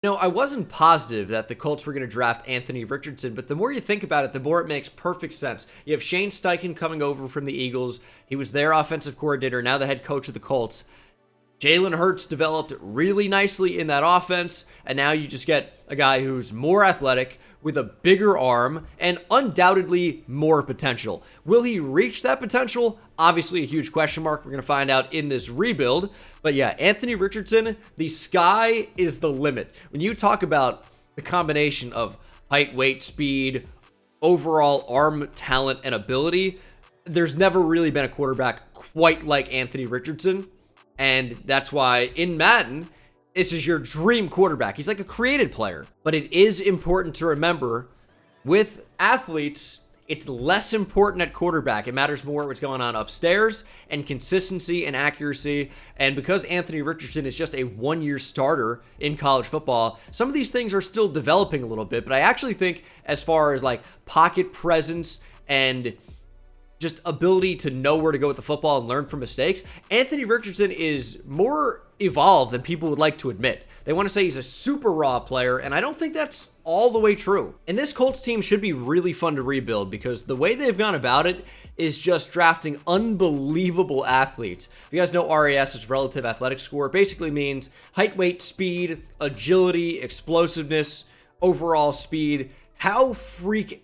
I wasn't positive that the Colts were going to draft Anthony Richardson, but the more you think about it, the more it makes perfect sense. You have Shane Steichen coming over from the Eagles. He was their offensive coordinator, now the head coach of the Colts. Jalen Hurts developed really nicely in that offense, and now you just get a guy who's more athletic, with a bigger arm, and undoubtedly more potential. Will he reach that potential? Obviously a huge question mark. We're going to find out in this rebuild. But yeah, Anthony Richardson, the sky is the limit. When you talk about the combination of height, weight, speed, overall arm talent, and ability, there's never really been a quarterback quite like Anthony Richardson. And that's why in Madden, this is your dream quarterback. He's like a created player. But it is important to remember, with athletes, it's less important at quarterback. It matters more what's going on upstairs and consistency and accuracy. And because Anthony Richardson is just a one-year starter in college football, some of these things are still developing a little bit. But I actually think as far as like pocket presence and just ability to know where to go with the football and learn from mistakes, Anthony Richardson is more evolved than people would like to admit. They want to say he's a super raw player, and I don't think that's all the way true. And this Colts team should be really fun to rebuild because the way they've gone about it is just drafting unbelievable athletes. If you guys know RAS, it's relative athletic score. It basically means height, weight, speed, agility, explosiveness, overall speed. How freak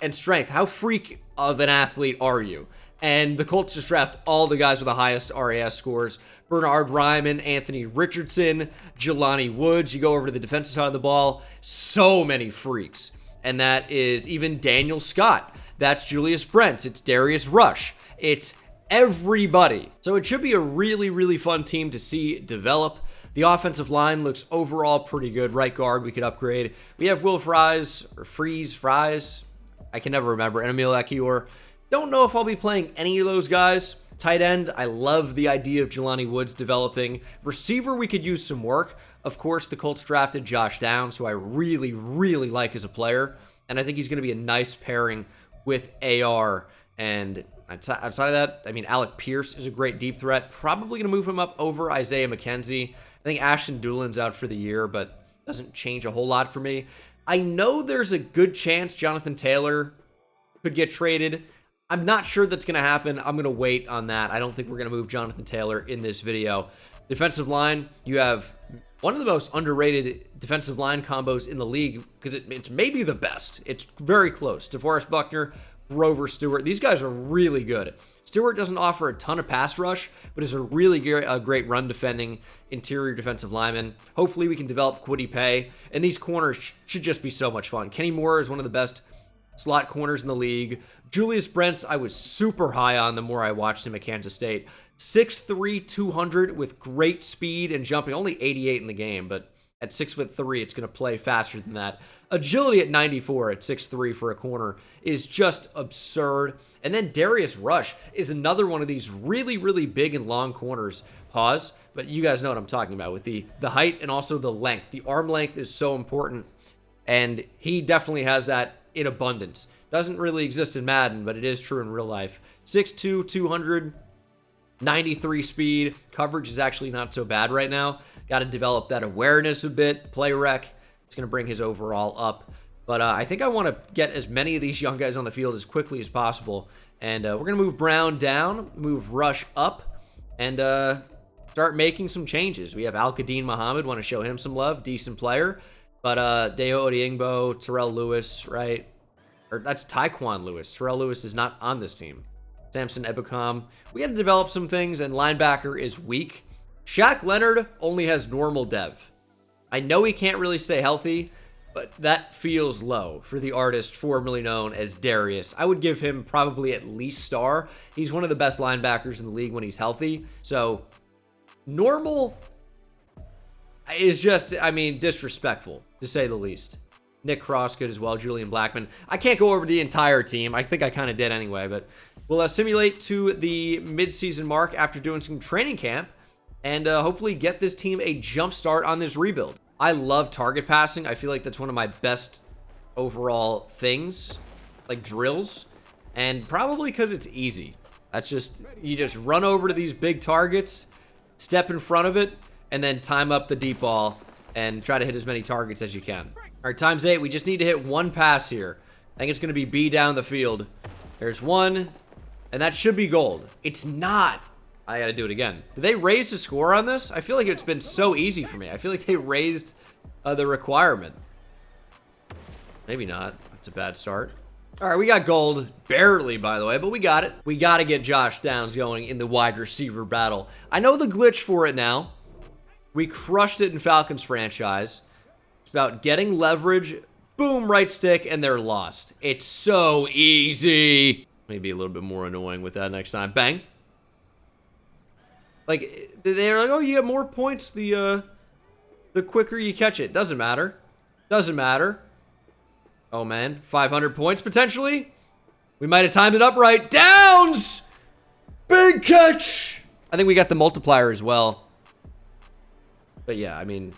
of an athlete are you? And the Colts just draft all the guys with the highest RAS scores. Bernard Ryman, Anthony Richardson, Jelani Woods. You go over to the defensive side of the ball, so many freaks. And that is even Daniel Scott. That's Julius Brents. It's Darius Rush. It's everybody. So it should be a really, really fun team to see develop. The offensive line looks overall pretty good. Right guard, we could upgrade. We have Will Fries, or Fries. I can never remember. And Emil Ekiyor. Don't know if I'll be playing any of those guys. Tight end, I love the idea of Jelani Woods developing. Receiver, we could use some work. Of course, the Colts drafted Josh Downs, who I really, really like as a player. And I think he's going to be a nice pairing with AR. And outside of that, I mean, Alec Pierce is a great deep threat. Probably going to move him up over Isaiah McKenzie. I think Ashton Doolin's out for the year, but doesn't change a whole lot for me. I know there's a good chance Jonathan Taylor could get traded. I'm not sure that's going to happen. I'm going to wait on that. I don't think we're going to move Jonathan Taylor in this video. Defensive line, you have one of the most underrated defensive line combos in the league because it's maybe the best. It's very close. DeForest Buckner, Grover Stewart. These guys are really good. Stewart doesn't offer a ton of pass rush, but is a really great run defending interior defensive lineman. Hopefully we can develop Kwity Paye, and these corners should just be so much fun. Kenny Moore is one of the best slot corners in the league. Julius Brents, I was super high on the more I watched him at Kansas State. 6'3", 200 with great speed and jumping. Only 88 in the game, but at 6'3", it's going to play faster than that. Agility at 94 at 6'3" for a corner is just absurd. And then Darius Rush is another one of these really, really big and long corners. Pause, but you guys know what I'm talking about with the height and also the length. The arm length is so important, and he definitely has that in abundance. Doesn't really exist in Madden, but it is true in real life. 6'2", 200, 93 speed. Coverage is actually not so bad right now. Got to develop that awareness a bit. Play rec. It's going to bring his overall up. But I think I want to get as many of these young guys on the field as quickly as possible. And we're going to move Brown down, move Rush up, and start making some changes. We have Al-Qadim Muhammad. Want to show him some love. Decent player. But Deo Odiengbo, Terrell Lewis, right? Or that's Tyquan Lewis. Terrell Lewis is not on this team. Samson Ebukam. We got to develop some things, and linebacker is weak. Shaq Leonard only has normal dev. I know he can't really stay healthy, but that feels low for the artist formerly known as Darius. I would give him probably at least star. He's one of the best linebackers in the league when he's healthy. So normal is just, I mean, disrespectful, to say the least. Nick Crossgood as well, Julian Blackman. I can't go over the entire team. I think I kind of did anyway, but we'll simulate to the midseason mark after doing some training camp and hopefully get this team a jump start on this rebuild. I love target passing. I feel like that's one of my best overall things, like drills, and probably because it's easy. That's just, you just run over to these big targets, step in front of it, and then time up the deep ball and try to hit as many targets as you can. All right, times 8. We just need to hit one pass here. I think it's going to be B down the field. There's one, and that should be gold. It's not. I got to do it again. Did they raise the score on this? I feel like it's been so easy for me. I feel like they raised the requirement. Maybe not. That's a bad start. All right, we got gold. Barely, by the way, but we got it. We got to get Josh Downs going in the wide receiver battle. I know the glitch for it now. We crushed it in Falcons franchise. It's about getting leverage. Boom, right stick, and they're lost. It's so easy. Maybe a little bit more annoying with that next time. Bang. Like, they're like, oh, you get more points the quicker you catch it. Doesn't matter. Doesn't matter. Oh, man. 500 points, potentially. We might have timed it up right. Downs! Big catch! I think we got the multiplier as well. But, yeah, I mean,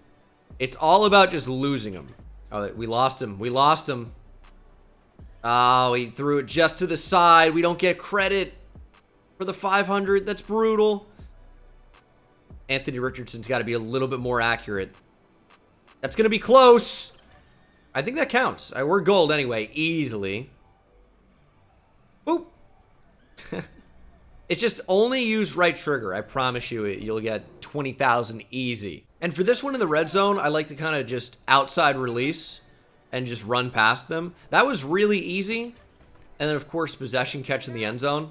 it's all about just losing them. Oh, we lost him. We lost him. Oh, he threw it just to the side. We don't get credit for the 500. That's brutal. Anthony Richardson's got to be a little bit more accurate. That's going to be close. I think that counts. We're gold anyway, easily. Boop. It's just only use right trigger. I promise you, you'll get 20,000 easy. And for this one in the red zone, I like to kind of just outside release and just run past them. That was really easy. And then, of course, possession catch in the end zone.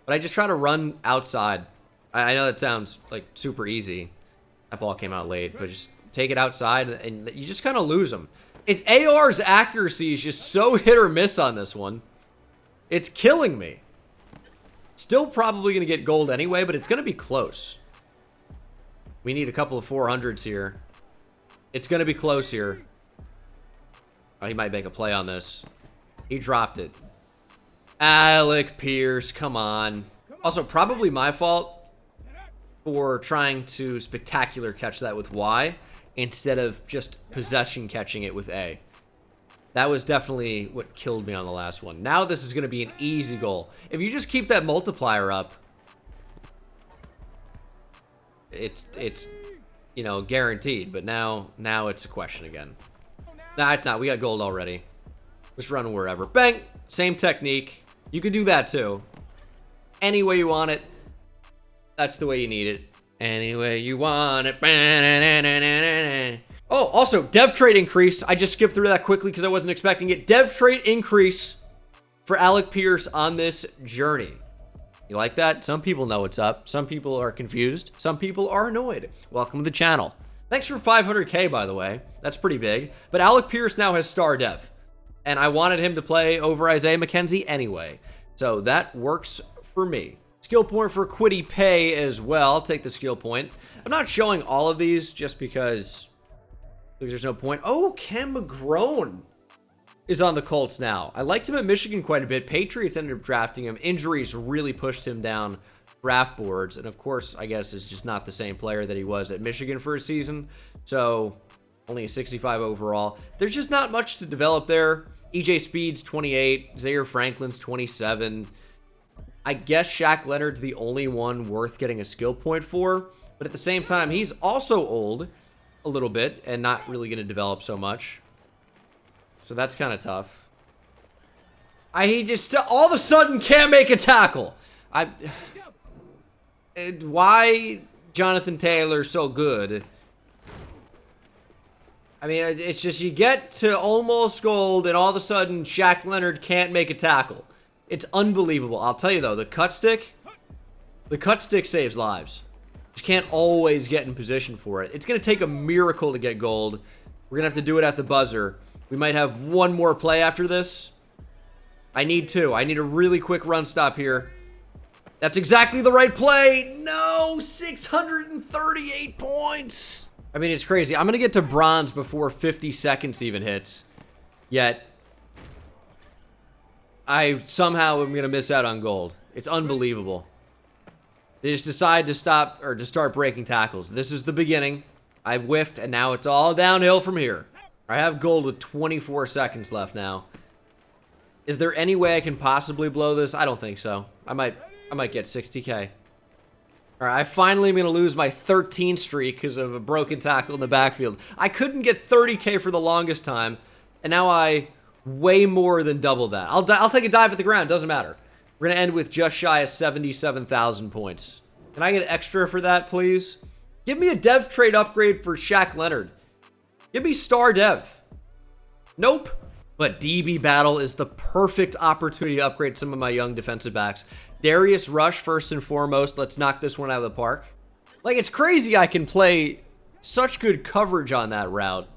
But I just try to run outside. I know that sounds like super easy. That ball came out late, but just take it outside and you just kind of lose them. AR's accuracy is just so hit or miss on this one. It's killing me. Still probably going to get gold anyway, but it's going to be close. We need a couple of 400s here. It's going to be close here. Oh, he might make a play on this. He dropped it. Alec Pierce, come on. Also, probably my fault for trying to spectacular catch that with Y instead of just possession catching it with A. That was definitely what killed me on the last one. Now this is going to be an easy goal. If you just keep that multiplier up, it's you know, guaranteed. But now it's a question again. Nah, it's not. We got gold already. Just run wherever. Bang! Same technique. You can do that too. Any way you want it. That's the way you need it. Any way you want it. Oh, also, dev trait increase. I just skipped through that quickly because I wasn't expecting it. Dev trait increase for Alec Pierce on this journey. You like that? Some people know what's up. Some people are confused. Some people are annoyed. Welcome to the channel. Thanks for 500K, by the way. That's pretty big. But Alec Pierce now has star dev. And I wanted him to play over Isaiah McKenzie anyway. So that works for me. Skill point for Quiddy Pay as well. I'll take the skill point. I'm not showing all of these just because there's no point. Oh, Cam McGrone is on the Colts now. I liked him at Michigan quite a bit. Patriots ended up drafting him. Injuries really pushed him down draft boards. And of course, I guess is just not the same player that he was at Michigan for a season. So only a 65 overall. There's just not much to develop there. EJ Speed's 28. Zaire Franklin's 27. I guess Shaq Leonard's the only one worth getting a skill point for. But at the same time, he's also old a little bit and not really going to develop so much. So that's kind of tough. He just all of a sudden can't make a tackle. Why Jonathan Taylor so good? I mean, it's just you get to almost gold and all of a sudden Shaq Leonard can't make a tackle. It's unbelievable. I'll tell you though, the cut stick saves lives. You can't always get in position for it. It's going to take a miracle to get gold. We're going to have to do it at the buzzer. We might have one more play after this. I need two. I need a really quick run stop here. That's exactly the right play. No, 638 points. I mean, it's crazy. I'm going to get to bronze before 50 seconds even hits. Yet, I somehow am going to miss out on gold. It's unbelievable. They just decide to stop or to start breaking tackles. This is the beginning. I whiffed, and now it's all downhill from here. I have gold with 24 seconds left now. Is there any way I can possibly blow this? I don't think so. I might get 60K. All right, I finally am going to lose my 13 streak because of a broken tackle in the backfield. I couldn't get 30K for the longest time, and now I way more than double that. I'll take a dive at the ground. Doesn't matter. We're going to end with just shy of 77,000 points. Can I get extra for that, please? Give me a dev trade upgrade for Shaq Leonard. Give me star dev. Nope. But DB battle is the perfect opportunity to upgrade some of my young defensive backs. Darius Rush, first and foremost. Let's knock this one out of the park. Like, it's crazy I can play such good coverage on that route,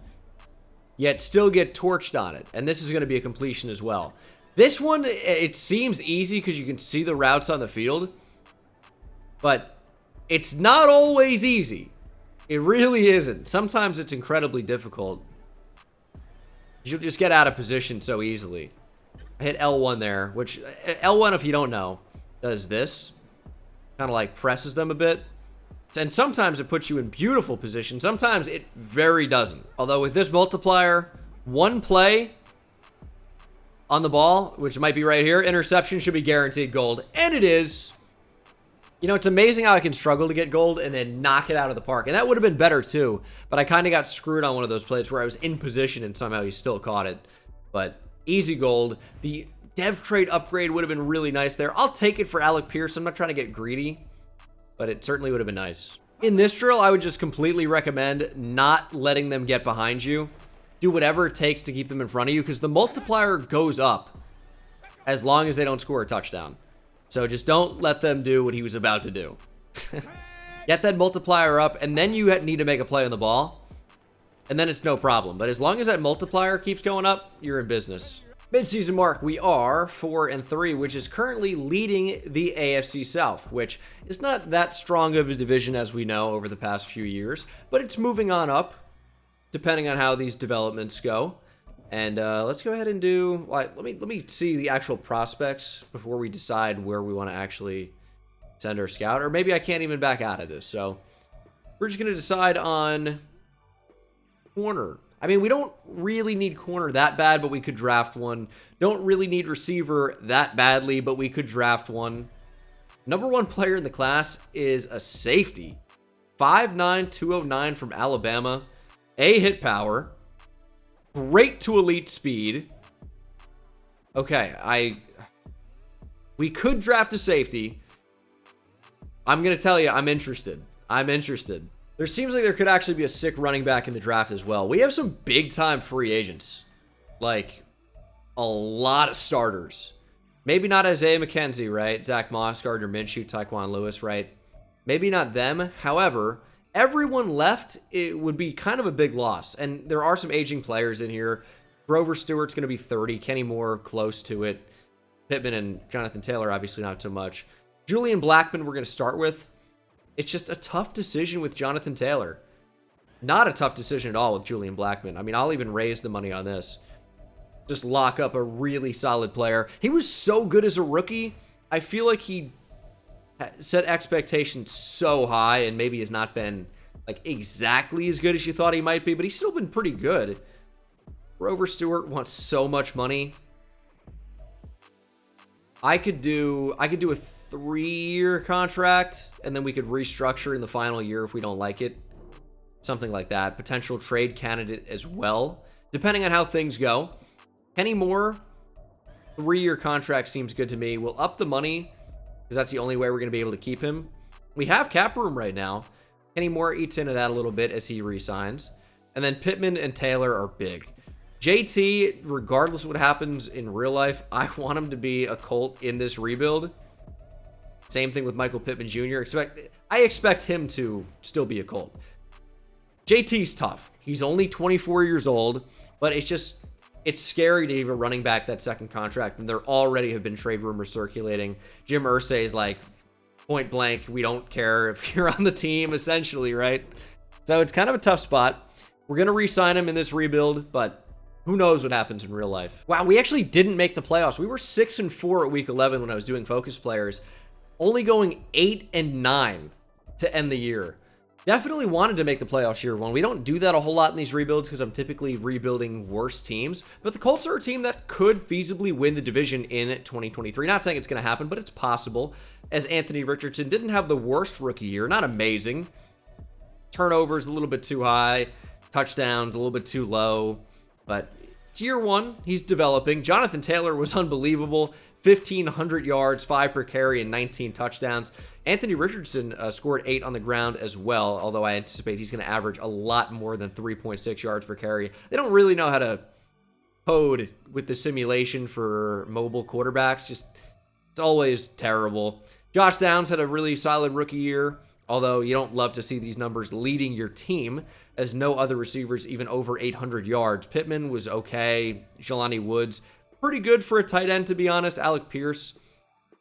yet still get torched on it. And this is going to be a completion as well. This one, it seems easy because you can see the routes on the field, but it's not always easy. It really isn't. Sometimes it's incredibly difficult. You'll just get out of position so easily. I hit L1 there, which L1, if you don't know, does this. Kind of like presses them a bit. And sometimes it puts you in beautiful position. Sometimes it very doesn't. Although with this multiplier, one play on the ball, which might be right here, interception should be guaranteed gold. And it is. You know, it's amazing how I can struggle to get gold and then knock it out of the park. And that would have been better too, but I kind of got screwed on one of those plays where I was in position and somehow he still caught it. But easy gold. The dev trade upgrade would have been really nice there. I'll take it for Alec Pierce. I'm not trying to get greedy, but it certainly would have been nice. In this drill, I would just completely recommend not letting them get behind you. Do whatever it takes to keep them in front of you because the multiplier goes up as long as they don't score a touchdown. So just don't let them do what he was about to do. Get that multiplier up, and then you need to make a play on the ball. And then it's no problem. But as long as that multiplier keeps going up, you're in business. Mid-season mark, we are 4-3, which is currently leading the AFC South, which is not that strong of a division as we know over the past few years, but it's moving on up, depending on how these developments go. And let's go ahead and do, let me see the actual prospects before we decide where we want to actually send our scout. Or maybe I can't even back out of this. So we're just going to decide on corner. I mean, we don't really need corner that bad, but we could draft one. Don't really need receiver that badly, but we could draft one. Number one player in the class is a safety. 5'9", 209 from Alabama. A hit power. Great to elite speed. Okay, we could draft a safety. I'm going to tell you, I'm interested. There seems like there could actually be a sick running back in the draft as well. We have some big-time free agents. Like, a lot of starters. Maybe not Isaiah McKenzie, right? Zach Moss, Gardner Minshew, Tyquan Lewis, right? Maybe not them. However, everyone left, it would be kind of a big loss. And there are some aging players in here. Grover Stewart's going to be 30. Kenny Moore, close to it. Pittman and Jonathan Taylor, obviously not so much. Julian Blackmon, we're going to start with. It's just a tough decision with Jonathan Taylor. Not a tough decision at all with Julian Blackmon. I mean, I'll even raise the money on this. Just lock up a really solid player. He was so good as a rookie. I feel like he set expectations so high and maybe has not been like exactly as good as you thought he might be, but he's still been pretty good. Grover Stewart wants so much money. I could do a 3-year contract, and then we could restructure in the final year if we don't like it. Something like that. Potential trade candidate as well, depending on how things go. Kenny Moore, 3-year contract seems good to me. We'll up the money, because that's the only way we're going to be able to keep him. We have cap room right now. Kenny Moore eats into that a little bit as he re-signs. And then Pittman and Taylor are big. JT, regardless of what happens in real life, I want him to be a Colt in this rebuild. Same thing with Michael Pittman Jr. I expect him to still be a Colt. JT's tough. He's only 24 years old, but it's scary to give a running back that second contract, and there already have been trade rumors circulating. Jim Irsay is like, point blank, we don't care if you're on the team, essentially, right? So it's kind of a tough spot. We're going to re-sign him in this rebuild, but who knows what happens in real life. Wow, we actually didn't make the playoffs. We were 6-4 at week 11 when I was doing focus players, only going 8-9 to end the year. Definitely wanted to make the playoffs year one. We don't do that a whole lot in these rebuilds because I'm typically rebuilding worse teams. But the Colts are a team that could feasibly win the division in 2023. Not saying it's going to happen, but it's possible. As Anthony Richardson didn't have the worst rookie year. Not amazing. Turnovers a little bit too high. Touchdowns a little bit too low. But it's year one. He's developing. Jonathan Taylor was unbelievable. 1,500 yards, 5 per carry, and 19 touchdowns. Anthony Richardson scored 8 on the ground as well, although I anticipate he's going to average a lot more than 3.6 yards per carry. They don't really know how to code with the simulation for mobile quarterbacks. It's always terrible. Josh Downs had a really solid rookie year, although you don't love to see these numbers leading your team, as no other receivers even over 800 yards. Pittman was okay. Jelani Woods, pretty good for a tight end, to be honest. Alec Pierce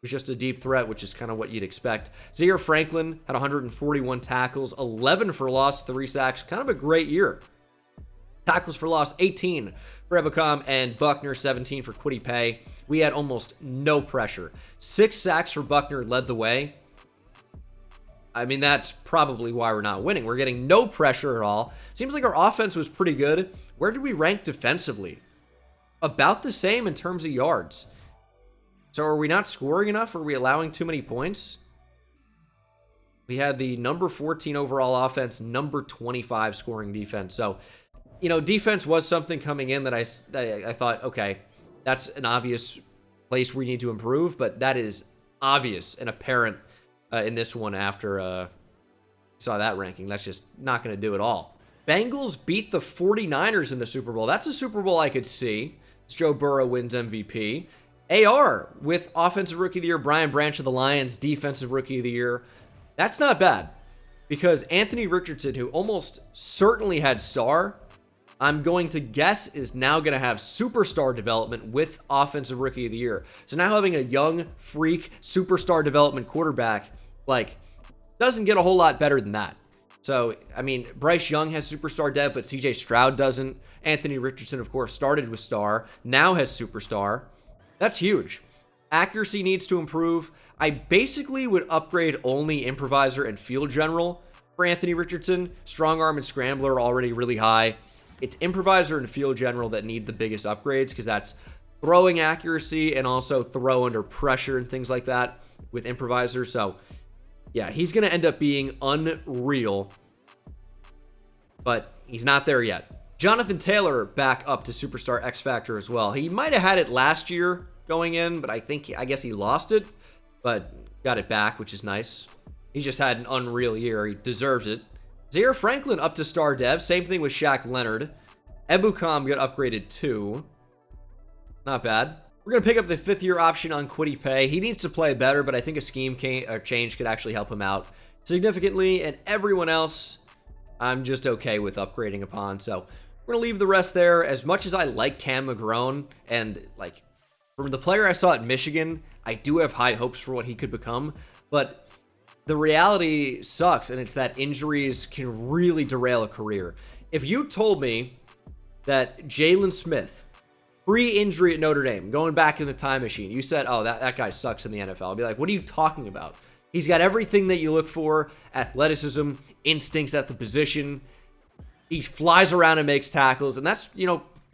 was just a deep threat, which is kind of what you'd expect. Zaire Franklin had 141 tackles, 11 for loss, 3 sacks. Kind of a great year. Tackles for loss, 18 for Ebukam, and Buckner, 17 for Kwity Paye. We had almost no pressure. 6 sacks for Buckner led the way. I mean, that's probably why we're not winning. We're getting no pressure at all. Seems like our offense was pretty good. Where did we rank defensively? About the same in terms of yards. So are we not scoring enough? Are we allowing too many points? We had the number 14 overall offense, number 25 scoring defense. So, defense was something coming in that I thought, okay, that's an obvious place we need to improve, but that is obvious and apparent in this one after saw that ranking. That's just not going to do it all. Bengals beat the 49ers in the Super Bowl. That's a Super Bowl I could see. Joe Burrow wins MVP. AR with Offensive Rookie of the Year, Brian Branch of the Lions, Defensive Rookie of the Year. That's not bad, because Anthony Richardson, who almost certainly had star, I'm going to guess is now going to have superstar development with Offensive Rookie of the Year. So now having a young, freak, superstar development quarterback, doesn't get a whole lot better than that. So, I mean, Bryce Young has superstar dev, but CJ Stroud doesn't. Anthony Richardson, of course, started with star, now has superstar. That's huge. Accuracy needs to improve. I basically would upgrade only improviser and field general for Anthony Richardson. Strong arm and scrambler are already really high. It's improviser and field general that need the biggest upgrades, because that's throwing accuracy and also throw under pressure and things like that with improviser. So, yeah, he's going to end up being unreal, but he's not there yet. Jonathan Taylor back up to Superstar X Factor as well. He might have had it last year going in, but I guess he lost it, but got it back, which is nice. He just had an unreal year. He deserves it. Zaire Franklin up to Star Dev. Same thing with Shaq Leonard. Ebukam got upgraded too. Not bad. We're going to pick up the 5th-year option on Kwity Paye. He needs to play better, but I think a scheme change could actually help him out significantly. And everyone else, I'm just okay with upgrading upon. So we're going to leave the rest there. As much as I like Cam McGrone, and from the player I saw at Michigan, I do have high hopes for what he could become. But the reality sucks, and it's that injuries can really derail a career. If you told me that Jalen Smith, pre-injury at Notre Dame, going back in the time machine, you said, oh, that guy sucks in the NFL. I'd be like, what are you talking about? He's got everything that you look for: athleticism, instincts at the position. He flies around and makes tackles, and that's,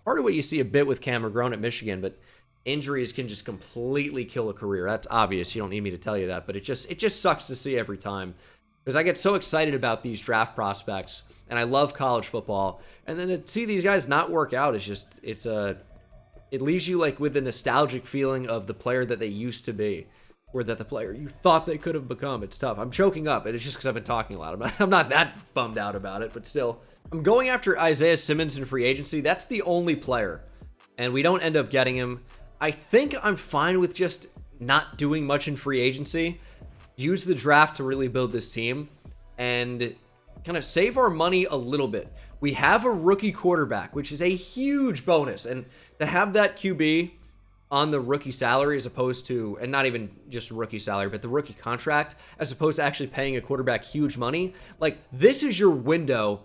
part of what you see a bit with Cam McGrone at Michigan, but injuries can just completely kill a career. That's obvious. You don't need me to tell you that, but it just sucks to see every time, because I get so excited about these draft prospects, and I love college football, and then to see these guys not work out is just, it leaves you with the nostalgic feeling of the player that they used to be, or that the player you thought they could have become. It's tough. I'm choking up, and it's just because I've been talking a lot. I'm not that bummed out about it, but still. I'm going after Isaiah Simmons in free agency. That's the only player, and we don't end up getting him. I think I'm fine with just not doing much in free agency. Use the draft to really build this team and kind of save our money a little bit. We have a rookie quarterback, which is a huge bonus, and to have that QB on the rookie salary as opposed to, and not even just rookie salary, but the rookie contract, as opposed to actually paying a quarterback huge money, this is your window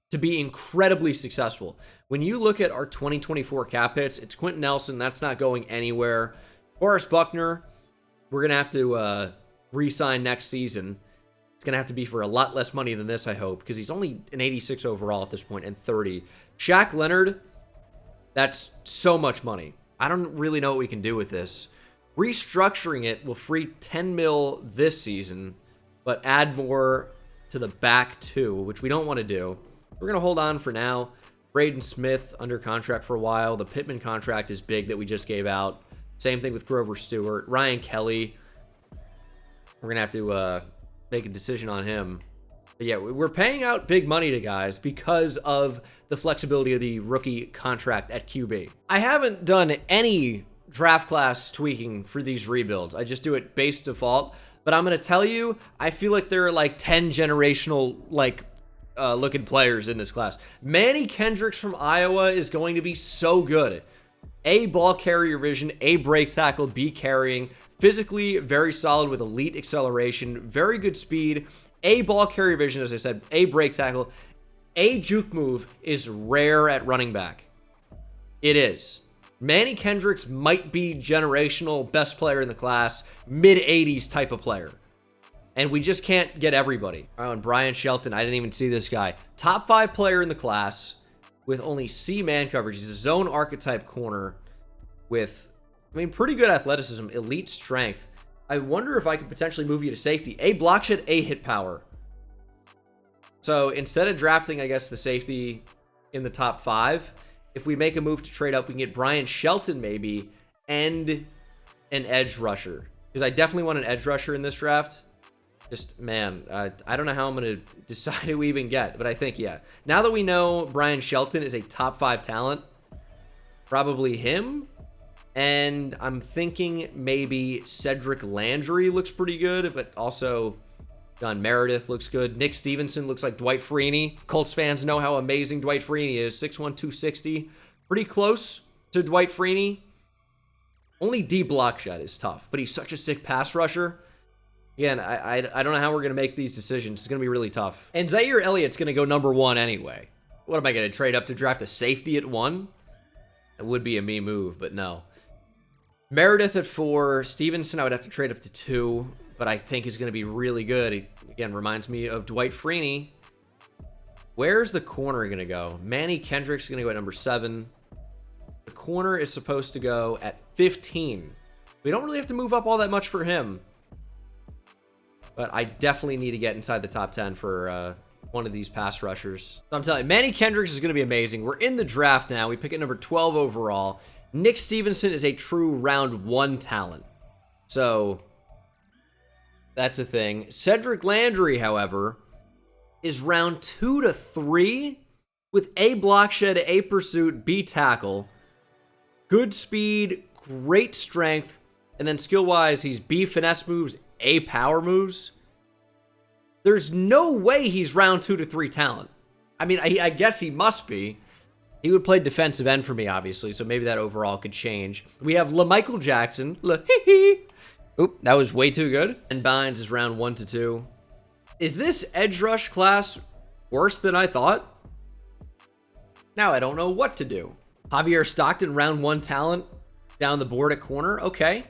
to be incredibly successful. When you look at our 2024 cap hits, it's Quentin Nelson. That's not going anywhere. Forrest Buckner, we're going to have to re-sign next season. It's going to have to be for a lot less money than this, I hope, because he's only an 86 overall at this point and 30. Shaq Leonard, that's so much money. I don't really know what we can do with this. Restructuring it will free 10 mil this season, but add more to the back too, which we don't want to do. We're going to hold on for now. Braden Smith under contract for a while. The Pittman contract is big that we just gave out. Same thing with Grover Stewart. Ryan Kelly. We're going to have to make a decision on him. But yeah, we're paying out big money to guys because of the flexibility of the rookie contract at QB. I haven't done any draft class tweaking for these rebuilds. I just do it base default. But I'm going to tell you, I feel like there are like 10 generational looking players in this class. Manny Kendricks from Iowa is going to be so good. A, ball carrier vision, A, break tackle, B, carrying. Physically very solid with elite acceleration, very good speed. A, ball carrier vision, as I said, A, break tackle. A, juke move is rare at running back. It is. Manny Kendricks might be generational best player in the class, mid-80s type of player. And we just can't get everybody. Oh, and Brian Shelton, I didn't even see this guy. Top 5 player in the class with only C man coverage. He's a zone archetype corner with, pretty good athleticism, elite strength. I wonder if I could potentially move you to safety. A, block shed, A, hit power. So instead of drafting, I guess, the safety in the top 5, if we make a move to trade up, we can get Brian Shelton maybe and an edge rusher. Because I definitely want an edge rusher in this draft. Just, man, I don't know how I'm going to decide who we even get. But I think, yeah. Now that we know Brian Shelton is a top 5 talent, probably him. And I'm thinking maybe Cedric Landry looks pretty good. But also John Meredith looks good. Nick Stevenson looks like Dwight Freeney. Colts fans know how amazing Dwight Freeney is. 6'1", 260. Pretty close to Dwight Freeney. Only D Blockshot is tough. But he's such a sick pass rusher. Again, I don't know how we're going to make these decisions. It's going to be really tough. And Zaire Elliott's going to go number 1 anyway. What am I going to trade up to draft a safety at 1? It would be a me move, but no. Meredith at 4. Stevenson, I would have to trade up to 2. But I think is going to be really good. He, again, reminds me of Dwight Freeney. Where's the corner going to go? Manny Kendricks is going to go at number 7. The corner is supposed to go at 15. We don't really have to move up all that much for him. But I definitely need to get inside the top 10 for one of these pass rushers. So I'm telling you, Manny Kendricks is going to be amazing. We're in the draft now. We pick at number 12 overall. Nick Stevenson is a true round 1 talent. So that's the thing. Cedric Landry, however, is round 2 to 3 with A block shed, A pursuit, B tackle. Good speed, great strength, and then skill-wise, he's B finesse moves, A power moves. There's no way he's round 2 to 3 talent. I guess he must be. He would play defensive end for me, obviously, so maybe that overall could change. We have LaMichael Jackson. Oop, that was way too good. And Bynes is round 1 to 2. Is this edge rush class worse than I thought? Now I don't know what to do. Javier Stockton, round 1 talent, down the board at corner. Okay.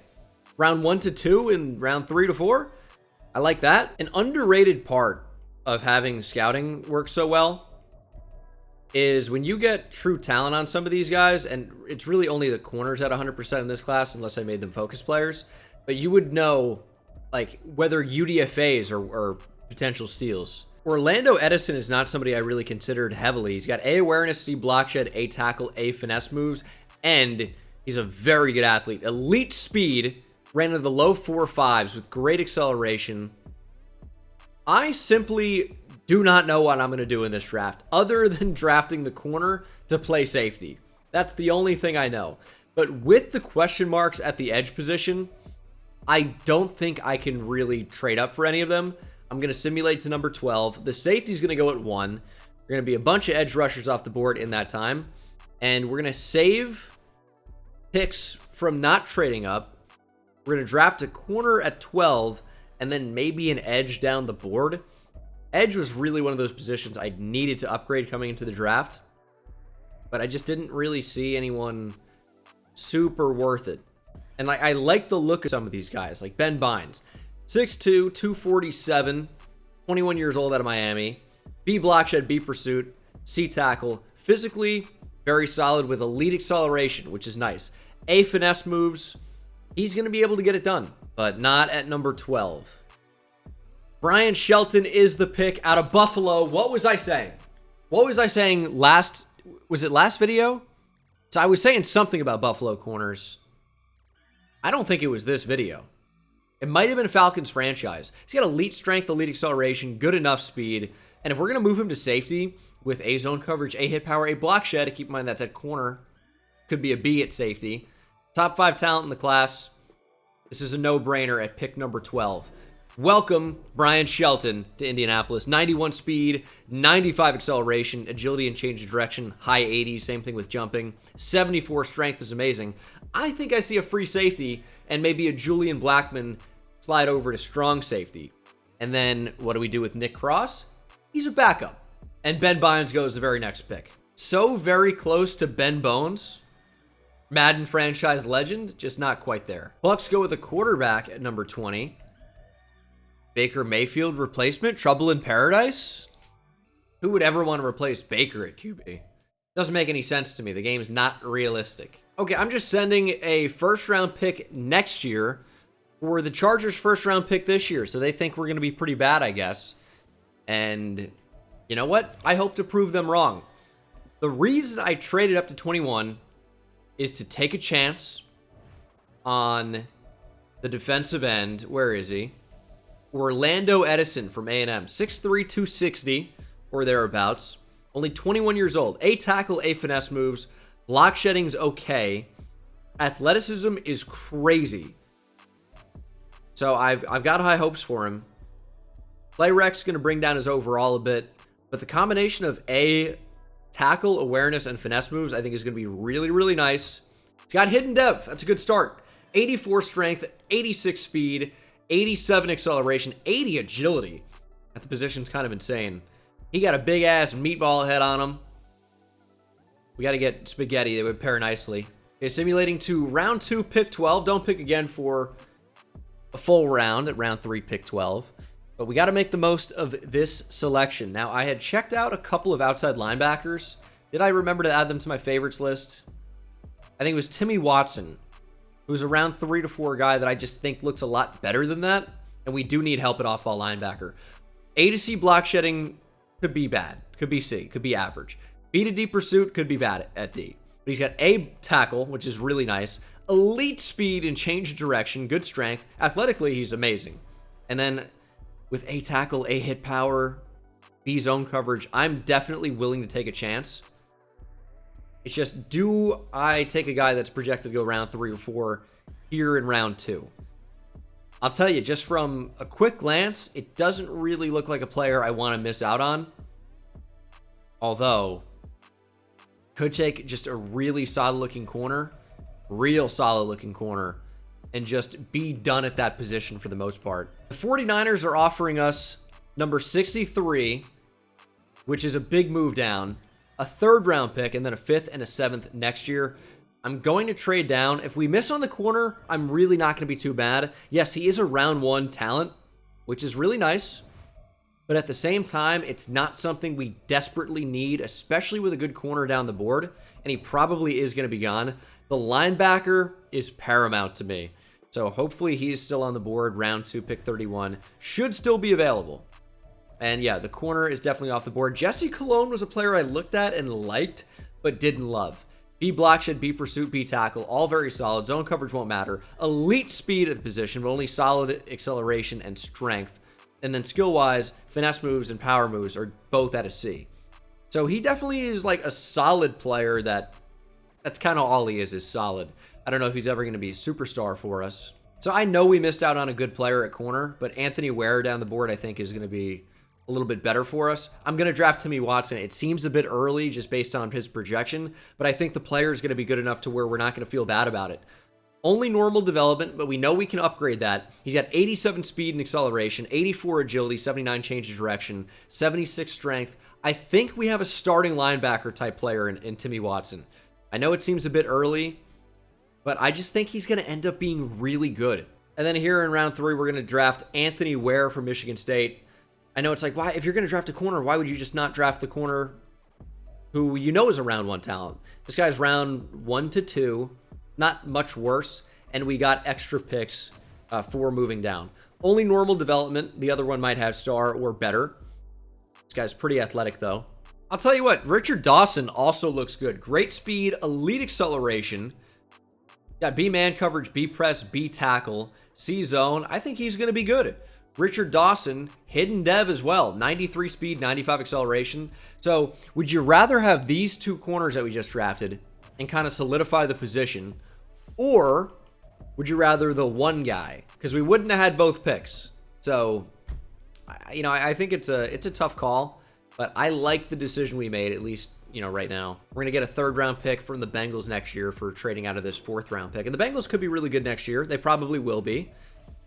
Round 1 to 2 and round 3 to 4. I like that. An underrated part of having scouting work so well is when you get true talent on some of these guys, and it's really only the corners at 100% in this class unless I made them focus players, but you would know like whether UDFAs or potential steals. Orlando Edison is not somebody I really considered heavily. He's got A awareness, C block shed, A tackle, A finesse moves, and he's a very good athlete. Elite speed, ran into the low 4.5s with great acceleration. I simply do not know what I'm going to do in this draft other than drafting the corner to play safety. That's the only thing I know. But with the question marks at the edge position, I don't think I can really trade up for any of them. I'm going to simulate to number 12. The safety's going to go at 1. There are going to be a bunch of edge rushers off the board in that time. And we're going to save picks from not trading up. We're going to draft a corner at 12 and then maybe an edge down the board. Edge was really one of those positions I needed to upgrade coming into the draft. But I just didn't really see anyone super worth it. And I like the look of some of these guys, like Ben Bynes. 6'2", 247. 21 years old out of Miami. B block shed, B pursuit, C tackle. Physically, very solid with elite acceleration, which is nice. A finesse moves. He's going to be able to get it done, but not at number 12. Brian Shelton is the pick out of Buffalo. What was I saying? What was I saying last video? So I was saying something about Buffalo corners. I don't think it was this video. It might have been Falcons franchise. He's got elite strength, elite acceleration, good enough speed. And if we're going to move him to safety with A zone coverage, A hit power, A block shed, keep in mind that's at corner. Could be a B at safety. Top 5 talent in the class. This is a no-brainer at pick number 12. Welcome, Brian Shelton, to Indianapolis. 91 speed, 95 acceleration, agility and change of direction, high 80s, same thing with jumping. 74 strength is amazing. I think I see a free safety and maybe a Julian Blackmon slide over to strong safety. And then what do we do with Nick Cross? He's a backup. And Ben Bynes goes the very next pick. So very close to Ben Bones. Madden franchise legend, just not quite there. Bucks go with a quarterback at number 20. Baker Mayfield replacement, trouble in paradise? Who would ever want to replace Baker at QB? Doesn't make any sense to me. The game's not realistic. Okay, I'm just sending a first-round pick next year for the Chargers' first-round pick this year, so they think we're going to be pretty bad, I guess. And you know what? I hope to prove them wrong. The reason I traded up to 21 is to take a chance on the defensive end. Where is he? Orlando Edison from A&M. 6'3", 260 or thereabouts. Only 21 years old. A tackle, A finesse moves. Block shedding's okay. Athleticism is crazy. So I've got high hopes for him. Play rec's going to bring down his overall a bit. But the combination of A tackle, awareness, and finesse moves I think is going to be really, really nice. He's got hidden depth. That's a good start. 84 strength, 86 speed, 87 acceleration, 80 agility. At the position's kind of insane. He got a big-ass meatball head on him. We got to get spaghetti. They would pair nicely. Okay, simulating to round 2, pick 12. Don't pick again for a full round at round 3, pick 12. But we got to make the most of this selection. Now, I had checked out a couple of outside linebackers. Did I remember to add them to my favorites list? I think it was Timmy Watson, who's a round 3 to 4 guy that I just think looks a lot better than that. And we do need help at off-ball linebacker. A to C block shedding could be bad. Could be C. Could be average. B to D pursuit could be bad at D. But he's got A tackle, which is really nice. Elite speed and change of direction. Good strength. Athletically, he's amazing. And then with A tackle, A hit power, B zone coverage, I'm definitely willing to take a chance. It's just, do I take a guy that's projected to go round 3 or 4 here in round 2? I'll tell you, just from a quick glance, it doesn't really look like a player I want to miss out on. Although, could take just a really solid-looking corner, real solid-looking corner, and just be done at that position for the most part. The 49ers are offering us number 63, which is a big move down, a 3rd round pick, and then a 5th and a 7th next year. I'm going to trade down. If we miss on the corner, I'm really not going to be too bad. Yes, he is a round 1 talent, which is really nice. But at the same time, it's not something we desperately need, especially with a good corner down the board. And he probably is going to be gone. The linebacker is paramount to me. So hopefully he's still on the board. Round 2, pick 31. Should still be available. And yeah, the corner is definitely off the board. Jesse Cologne was a player I looked at and liked, but didn't love. B block shed, B pursuit, B tackle, all very solid. Zone coverage won't matter. Elite speed at the position, but only solid acceleration and strength. And then skill-wise, finesse moves and power moves are both at a C. So he definitely is like a solid player that's kind of all he is solid. I don't know if he's ever going to be a superstar for us. So I know we missed out on a good player at corner, but Anthony Ware down the board I think is going to be a little bit better for us. I'm going to draft Timmy Watson. It seems a bit early just based on his projection, but I think the player is going to be good enough to where we're not going to feel bad about it. Only normal development, but we know we can upgrade that. He's got 87 speed and acceleration, 84 agility, 79 change of direction, 76 strength. I think we have a starting linebacker type player in Timmy Watson. I know it seems a bit early, but I just think he's going to end up being really good. And then here in round 3, we're going to draft Anthony Ware from Michigan State. I know it's like, why, if you're going to draft a corner, why would you just not draft the corner who you know is a round 1 talent? This guy's round 1 to 2, not much worse, and we got extra picks for moving down. Only normal development. The other one might have star or better. This guy's pretty athletic, though. I'll tell you what, Richard Dawson also looks good. Great speed, elite acceleration. Got B man coverage, B press, B tackle, C zone. I think he's going to be good. Richard Dawson, hidden dev as well. 93 speed, 95 acceleration. So would you rather have these 2 corners that we just drafted and kind of solidify the position, or would you rather the one guy? Because we wouldn't have had both picks. So, you know, I think it's a tough call, but I like the decision we made, at least, you know, right now. We're going to get a 3rd round pick from the Bengals next year for trading out of this 4th round pick. And the Bengals could be really good next year. They probably will be.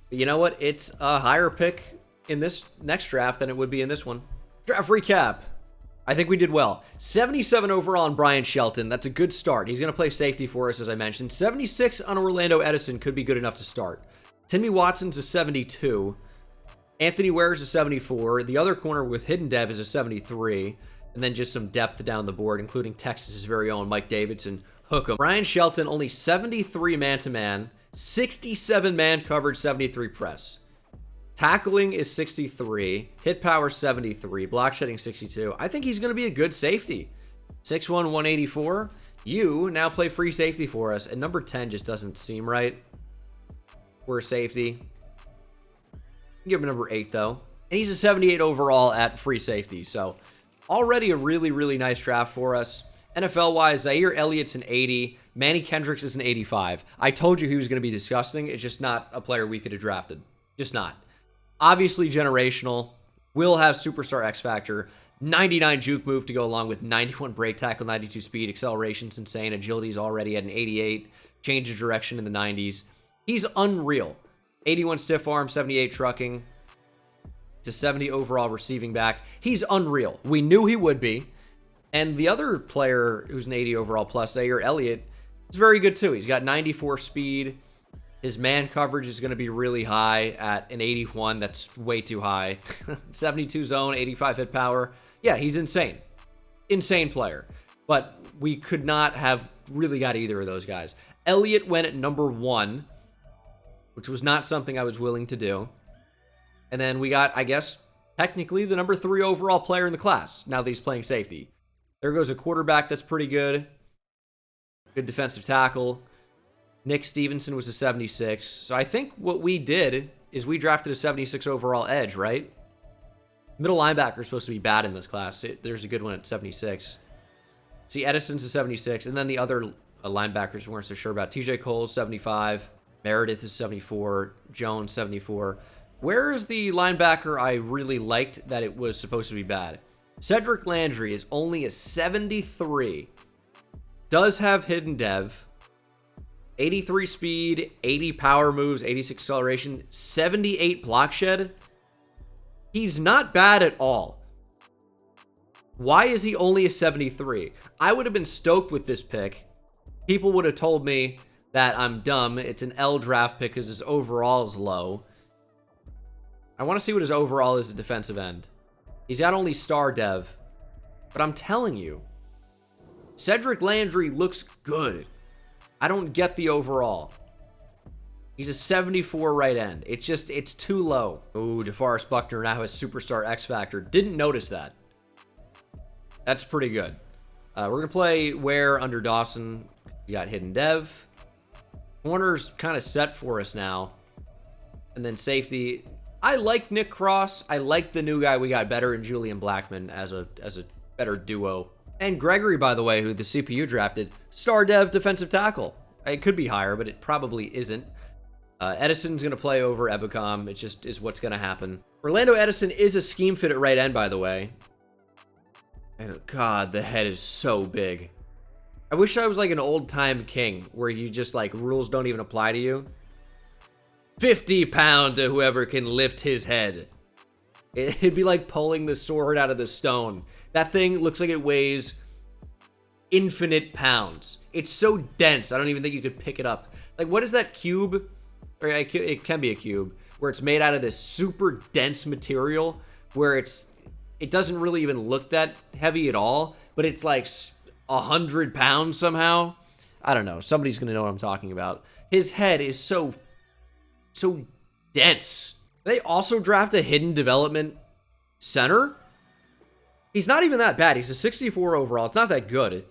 But you know what? It's a higher pick in this next draft than it would be in this one. Draft recap. I think we did well. 77 overall on Brian Shelton. That's a good start. He's going to play safety for us, as I mentioned. 76 on Orlando Edison could be good enough to start. Timmy Watson's a 72. Anthony Ware's a 74. The other corner with hidden dev is a 73. And then just some depth down the board, including Texas's very own Mike Davidson. Hook 'em. Brian Shelton, only 73 man-to-man. 67 man coverage, 73 press. Tackling is 63. Hit power 73. Block shedding 62. I think he's going to be a good safety. 6'1", 184. You now play free safety for us. And number 10 just doesn't seem right. We're a safety. Give him number 8, though. And he's a 78 overall at free safety. So already a really, really nice draft for us. NFL-wise, Zaire Elliott's an 80. Manny Kendricks is an 85. I told you he was going to be disgusting. It's just not a player we could have drafted. Just not. Obviously generational. Will have superstar X factor. 99 juke move to go along with 91 break tackle, 92 speed. Acceleration's insane. Agility's already at an 88. Change of direction in the 90s. He's unreal. 81 stiff arm, 78 trucking. It's a 70 overall receiving back. He's unreal. We knew he would be. And the other player who's an 80 overall plus, Zaire Elliott, is very good too. He's got 94 speed. His man coverage is going to be really high at an 81. That's way too high. 72 zone, 85 hit power. Yeah, he's insane. Insane player. But we could not have really got either of those guys. Elliott went at number 1, which was not something I was willing to do. And then we got, I guess, technically the number 3 overall player in the class, now that he's playing safety. There goes a quarterback that's pretty good. Good defensive tackle. Nick Stevenson was a 76. So I think what we did is we drafted a 76 overall edge, right? Middle linebacker is supposed to be bad in this class. There's a good one at 76. See, Edison's a 76. And then the other linebackers we weren't so sure about. TJ Cole's 75. Meredith is 74. Jones, 74. Where is the linebacker I really liked that it was supposed to be bad? Cedric Landry is only a 73. Does have hidden dev. 83 speed, 80 power moves, 86 acceleration, 78 block shed. He's not bad at all. Why is he only a 73? I would have been stoked with this pick. People would have told me that I'm dumb. It's an L draft pick because his overall is low. I want to see what his overall is at defensive end. He's got only star dev. But I'm telling you, Cedric Landry looks good. I don't get the overall. He's a 74 right end. It's too low. Ooh, DeForest Buckner now has superstar X Factor. Didn't notice that. That's pretty good. We're going to play Ware under Dawson. You got hidden dev. Corner's kind of set for us now. And then safety. I like Nick Cross. I like the new guy we got better in Julian Blackman as a better duo. And Gregory, by the way, who the CPU drafted, star dev defensive tackle. It could be higher, but it probably isn't. Edison's going to play over Ebicom. It just is what's going to happen. Orlando Edison is a scheme fit at right end, by the way. And God, the head is so big. I wish I was like an old-time king where you just like rules don't even apply to you. 50 pound to whoever can lift his head. It'd be like pulling the sword out of the stone. That thing looks like it weighs infinite pounds. It's so dense, I don't even think you could pick it up. Like, what is that cube? Or it can be a cube, where it's made out of this super dense material, where it doesn't really even look that heavy at all, but it's like 100 pounds somehow. I don't know. Somebody's going to know what I'm talking about. His head is so dense. They also draft a hidden development center. He's not even that bad. He's a 64 overall. It's not that good.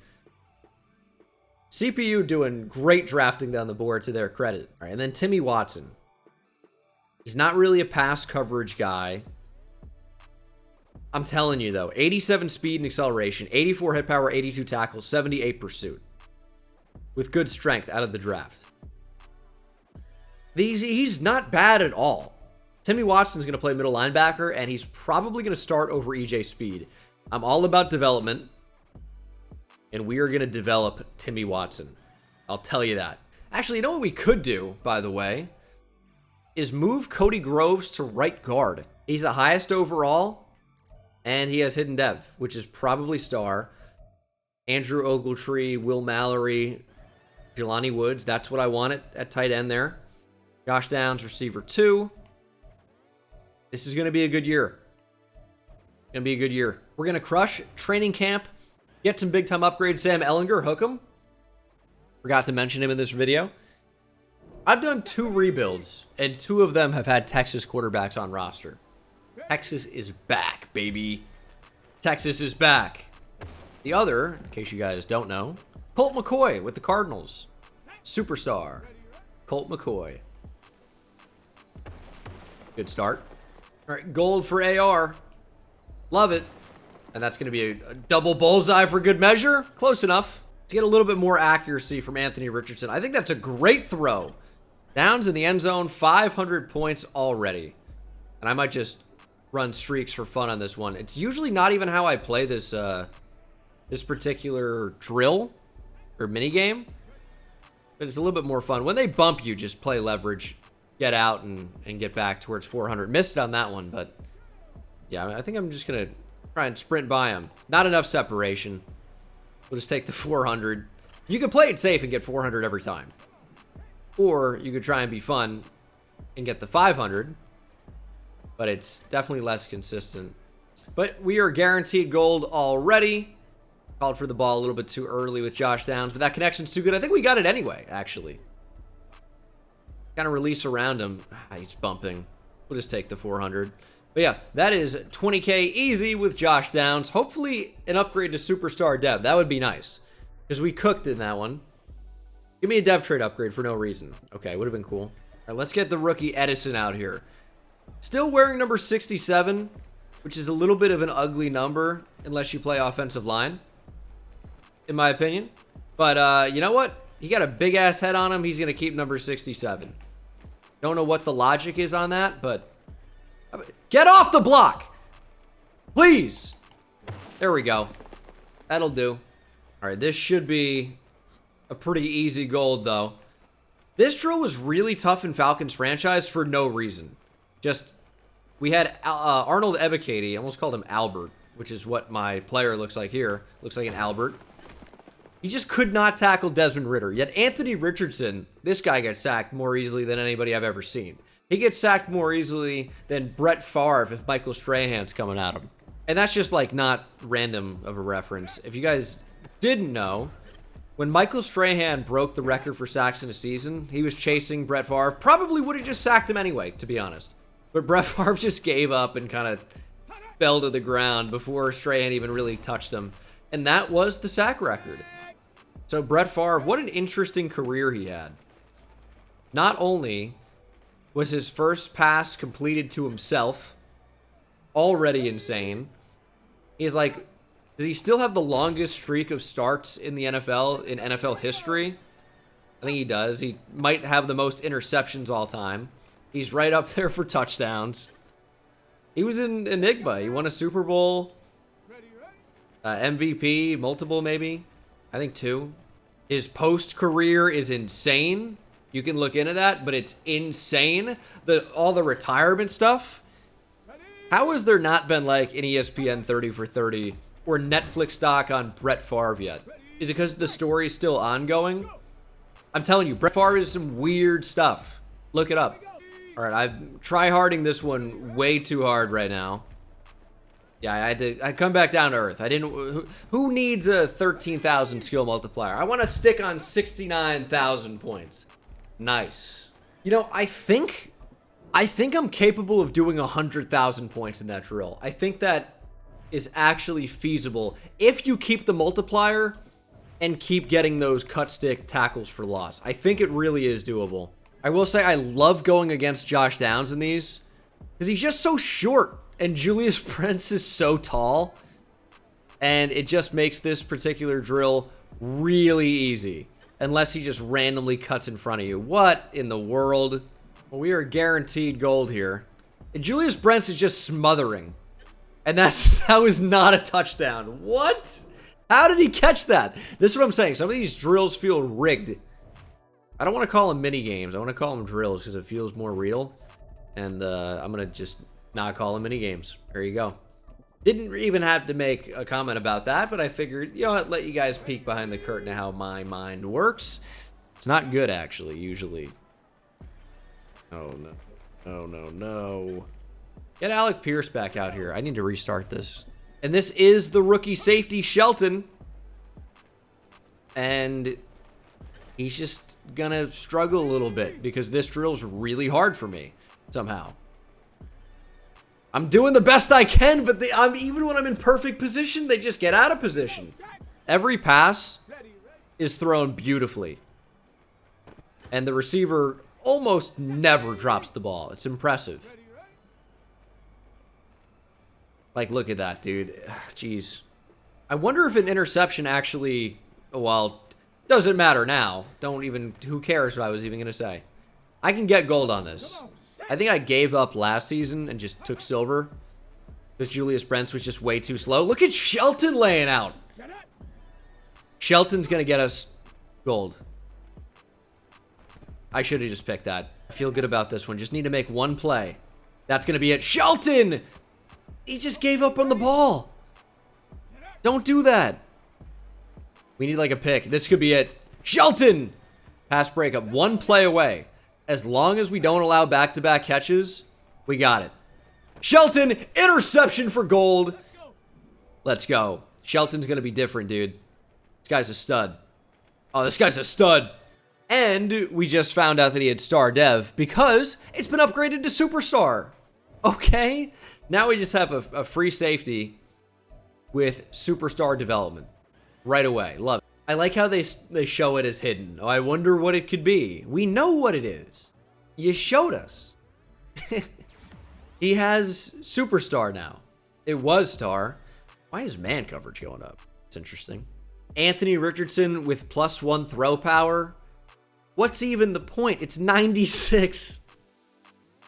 CPU doing great drafting down the board to their credit. All right, and then Timmy Watson. He's not really a pass coverage guy. I'm telling you, though, 87 speed and acceleration, 84 hit power, 82 tackles, 78 pursuit. With good strength out of the draft. He's not bad at all. Timmy Watson's going to play middle linebacker, and he's probably going to start over EJ Speed. I'm all about development, and we are going to develop Timmy Watson. I'll tell you that. Actually, you know what we could do, by the way, is move Cody Groves to right guard. He's the highest overall, and he has hidden dev, which is probably star. Andrew Ogletree, Will Mallory, Jelani Woods. That's what I want at tight end there. Josh Downs, receiver 2. This is going to be a good year. Going to be a good year. We're going to crush training camp. Get some big-time upgrades. Sam Ehlinger, hook him. Forgot to mention him in this video. I've done 2 rebuilds, and 2 of them have had Texas quarterbacks on roster. Texas is back, baby. Texas is back. The other, in case you guys don't know, Colt McCoy with the Cardinals. Superstar. Colt McCoy. Good start. All right, gold for AR. Love it. And that's going to be a double bullseye for good measure. Close enough. To get a little bit more accuracy from Anthony Richardson. I think that's a great throw. Downs in the end zone, 500 points already. And I might just run streaks for fun on this one. It's usually not even how I play this this particular drill or mini game. But it's a little bit more fun. When they bump you, just play leverage. Get out and get back towards 400. Missed on that one, but yeah, I think I'm just going to try and sprint by him. Not enough separation. We'll just take the 400. You could play it safe and get 400 every time. Or you could try and be fun and get the 500. But it's definitely less consistent. But we are guaranteed gold already. Called for the ball a little bit too early with Josh Downs, but that connection's too good. I think we got it anyway, actually. Kind of release around him. He's bumping. We'll just take the 400. But yeah, that is 20K easy with Josh Downs. Hopefully an upgrade to superstar dev. That would be nice. Because we cooked in that one. Give me a dev trade upgrade for no reason. Okay, would have been cool. All right, let's get the rookie Edison out here. Still wearing number 67, which is a little bit of an ugly number unless you play offensive line, in my opinion. But you know what? He got a big-ass head on him. He's going to keep number 67. Don't know what the logic is on that, but get off the block! Please! There we go. That'll do. All right, this should be a pretty easy gold, though. This drill was really tough in Falcons franchise for no reason. Just, we had Arnold Ebiketie, I almost called him Albert, which is what my player looks like here. Looks like an Albert. He just could not tackle Desmond Ridder. Yet Anthony Richardson, this guy gets sacked more easily than anybody I've ever seen. He gets sacked more easily than Brett Favre if Michael Strahan's coming at him. And that's just like not random of a reference. If you guys didn't know, when Michael Strahan broke the record for sacks in a season, he was chasing Brett Favre. Probably would have just sacked him anyway, to be honest. But Brett Favre just gave up and kind of fell to the ground before Strahan even really touched him. And that was the sack record. So Brett Favre, what an interesting career he had. Not only was his first pass completed to himself already insane, he's like, does he still have the longest streak of starts in the NFL, in NFL history? I think he does. He might have the most interceptions all time. He's right up there for touchdowns. He was an enigma. He won a Super Bowl, MVP, multiple maybe. I think 2. His post-career is insane. You can look into that, but it's insane. All the retirement stuff. How has there not been like an ESPN 30 for 30 or Netflix doc on Brett Favre yet? Is it because the story's still ongoing? I'm telling you, Brett Favre is some weird stuff. Look it up. All right, I'm try-harding this one way too hard right now. Yeah, I come back down to earth. I didn't. Who needs a 13,000 skill multiplier? I want to stick on 69,000 points. Nice. You know, I think I'm capable of doing 100,000 points in that drill. I think that is actually feasible if you keep the multiplier and keep getting those cut stick tackles for loss. I think it really is doable. I will say I love going against Josh Downs in these because he's just so short. And Julius Brents is so tall, and it just makes this particular drill really easy, unless he just randomly cuts in front of you. What in the world? Well, we are guaranteed gold here. And Julius Brents is just smothering, and that was not a touchdown. What? How did he catch that? This is what I'm saying. Some of these drills feel rigged. I don't want to call them mini games. I want to call them drills because it feels more real, and I'm gonna just not call them mini games. There you go. Didn't even have to make a comment about that, but I figured, you know what, let you guys peek behind the curtain of how my mind works. It's not good, actually, usually. Oh, no. Oh, no, no. Get Alec Pierce back out here. I need to restart this. And this is the rookie safety, Shelton. And he's just gonna struggle a little bit because this drill's really hard for me, somehow. I'm doing the best I can, but even when I'm in perfect position, they just get out of position. Every pass is thrown beautifully. And the receiver almost never drops the ball. It's impressive. Like, look at that, dude. Jeez. I wonder if an interception actually, well, doesn't matter now. Who cares what I was even going to say. I can get gold on this. I think I gave up last season and just took silver because Julius Brents was just way too slow. Look at Shelton laying out. Shelton's going to get us gold. I should have just picked that. I feel good about this one. Just need to make one play. That's going to be it. Shelton! He just gave up on the ball. Don't do that. We need like a pick. This could be it. Shelton! Pass breakup. One play away. As long as we don't allow back-to-back catches, we got it. Shelton, interception for gold. Let's go. Shelton's going to be different, dude. This guy's a stud. Oh, this guy's a stud. And we just found out that he had star dev because it's been upgraded to superstar. Okay. Now we just have a free safety with superstar development right away. Love it. I like how they show it as hidden. Oh, I wonder what it could be. We know what it is. You showed us. He has superstar now. It was star. Why is man coverage going up? It's interesting. Anthony Richardson with +1 throw power. What's even the point? It's 96.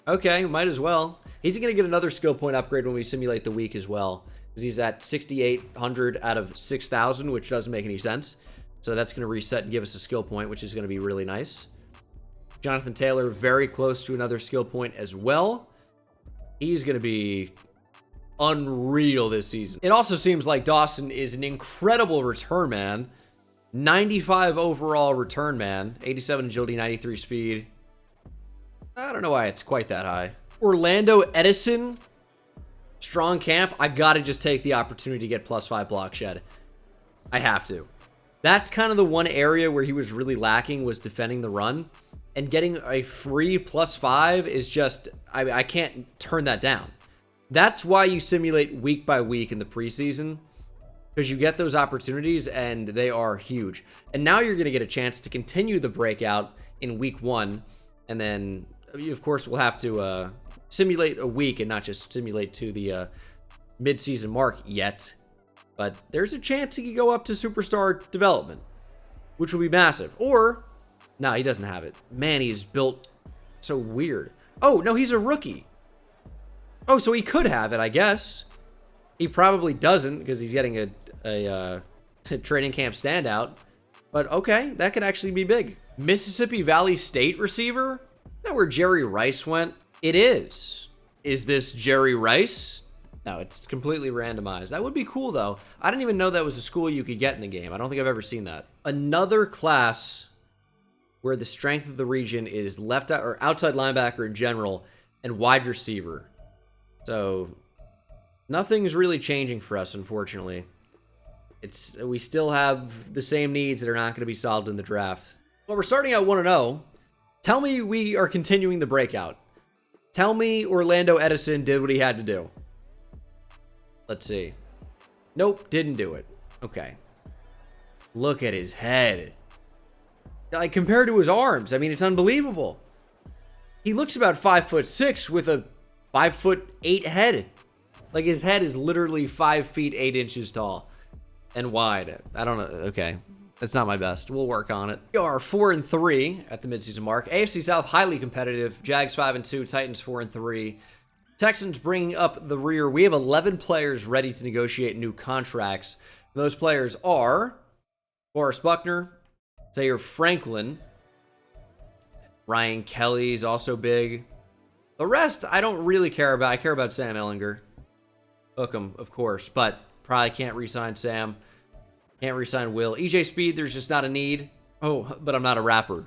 Okay, might as well. He's going to get another skill point upgrade when we simulate the week as well. Because he's at 6,800 out of 6,000, which doesn't make any sense. So that's going to reset and give us a skill point, which is going to be really nice. Jonathan Taylor, very close to another skill point as well. He's going to be unreal this season. It also seems like Dawson is an incredible return man. 95 overall return man. 87 agility, 93 speed. I don't know why it's quite that high. Orlando Edison. Strong camp. I got to just take the opportunity to get +5 block shed. I have to. That's kind of the one area where he was really lacking, was defending the run. And getting a free +5 is just, I can't turn that down. That's why you simulate week by week in the preseason, because you get those opportunities and they are huge. And now you're going to get a chance to continue the breakout in week 1. And then, of course, we'll have to simulate a week and not just simulate to the mid-season mark yet. But there's a chance he could go up to superstar development, which will be massive. Or, no, he doesn't have it. Man, he's built so weird. Oh, no, he's a rookie. Oh, so he could have it, I guess. He probably doesn't because he's getting a training camp standout. But okay, that could actually be big. Mississippi Valley State receiver? Is that where Jerry Rice went? It is. Is this Jerry Rice? No, it's completely randomized. That would be cool, though. I didn't even know that was a school you could get in the game. I don't think I've ever seen that. Another class where the strength of the region is left out or outside linebacker in general and wide receiver. So Nothing's really changing for us, unfortunately. We still have the same needs that are not going to be solved in the draft. Well, we're starting out 1-0. Tell me we are continuing the breakout. Tell me Orlando Edison did what he had to do. Let's see. Nope, didn't do it. Okay. Look at his head. Like, compared to his arms, I mean, it's unbelievable. He looks about 5'6" with a 5'8" head. Like, his head is literally 5 feet 8 inches tall and wide. I don't know. Okay. That's not my best. We'll work on it. We are 4-3 at the midseason mark. AFC South, highly competitive. Jags 5-2, Titans 4-3. Texans bringing up the rear. We have 11 players ready to negotiate new contracts. Those players are Forrest Buckner, Zaire Franklin, Ryan Kelly's also big. The rest, I don't really care about. I care about Sam Ehlinger. Hook him, of course, but probably can't re-sign Sam. Can't re-sign Will. EJ Speed, there's just not a need. Oh, but I'm not a rapper.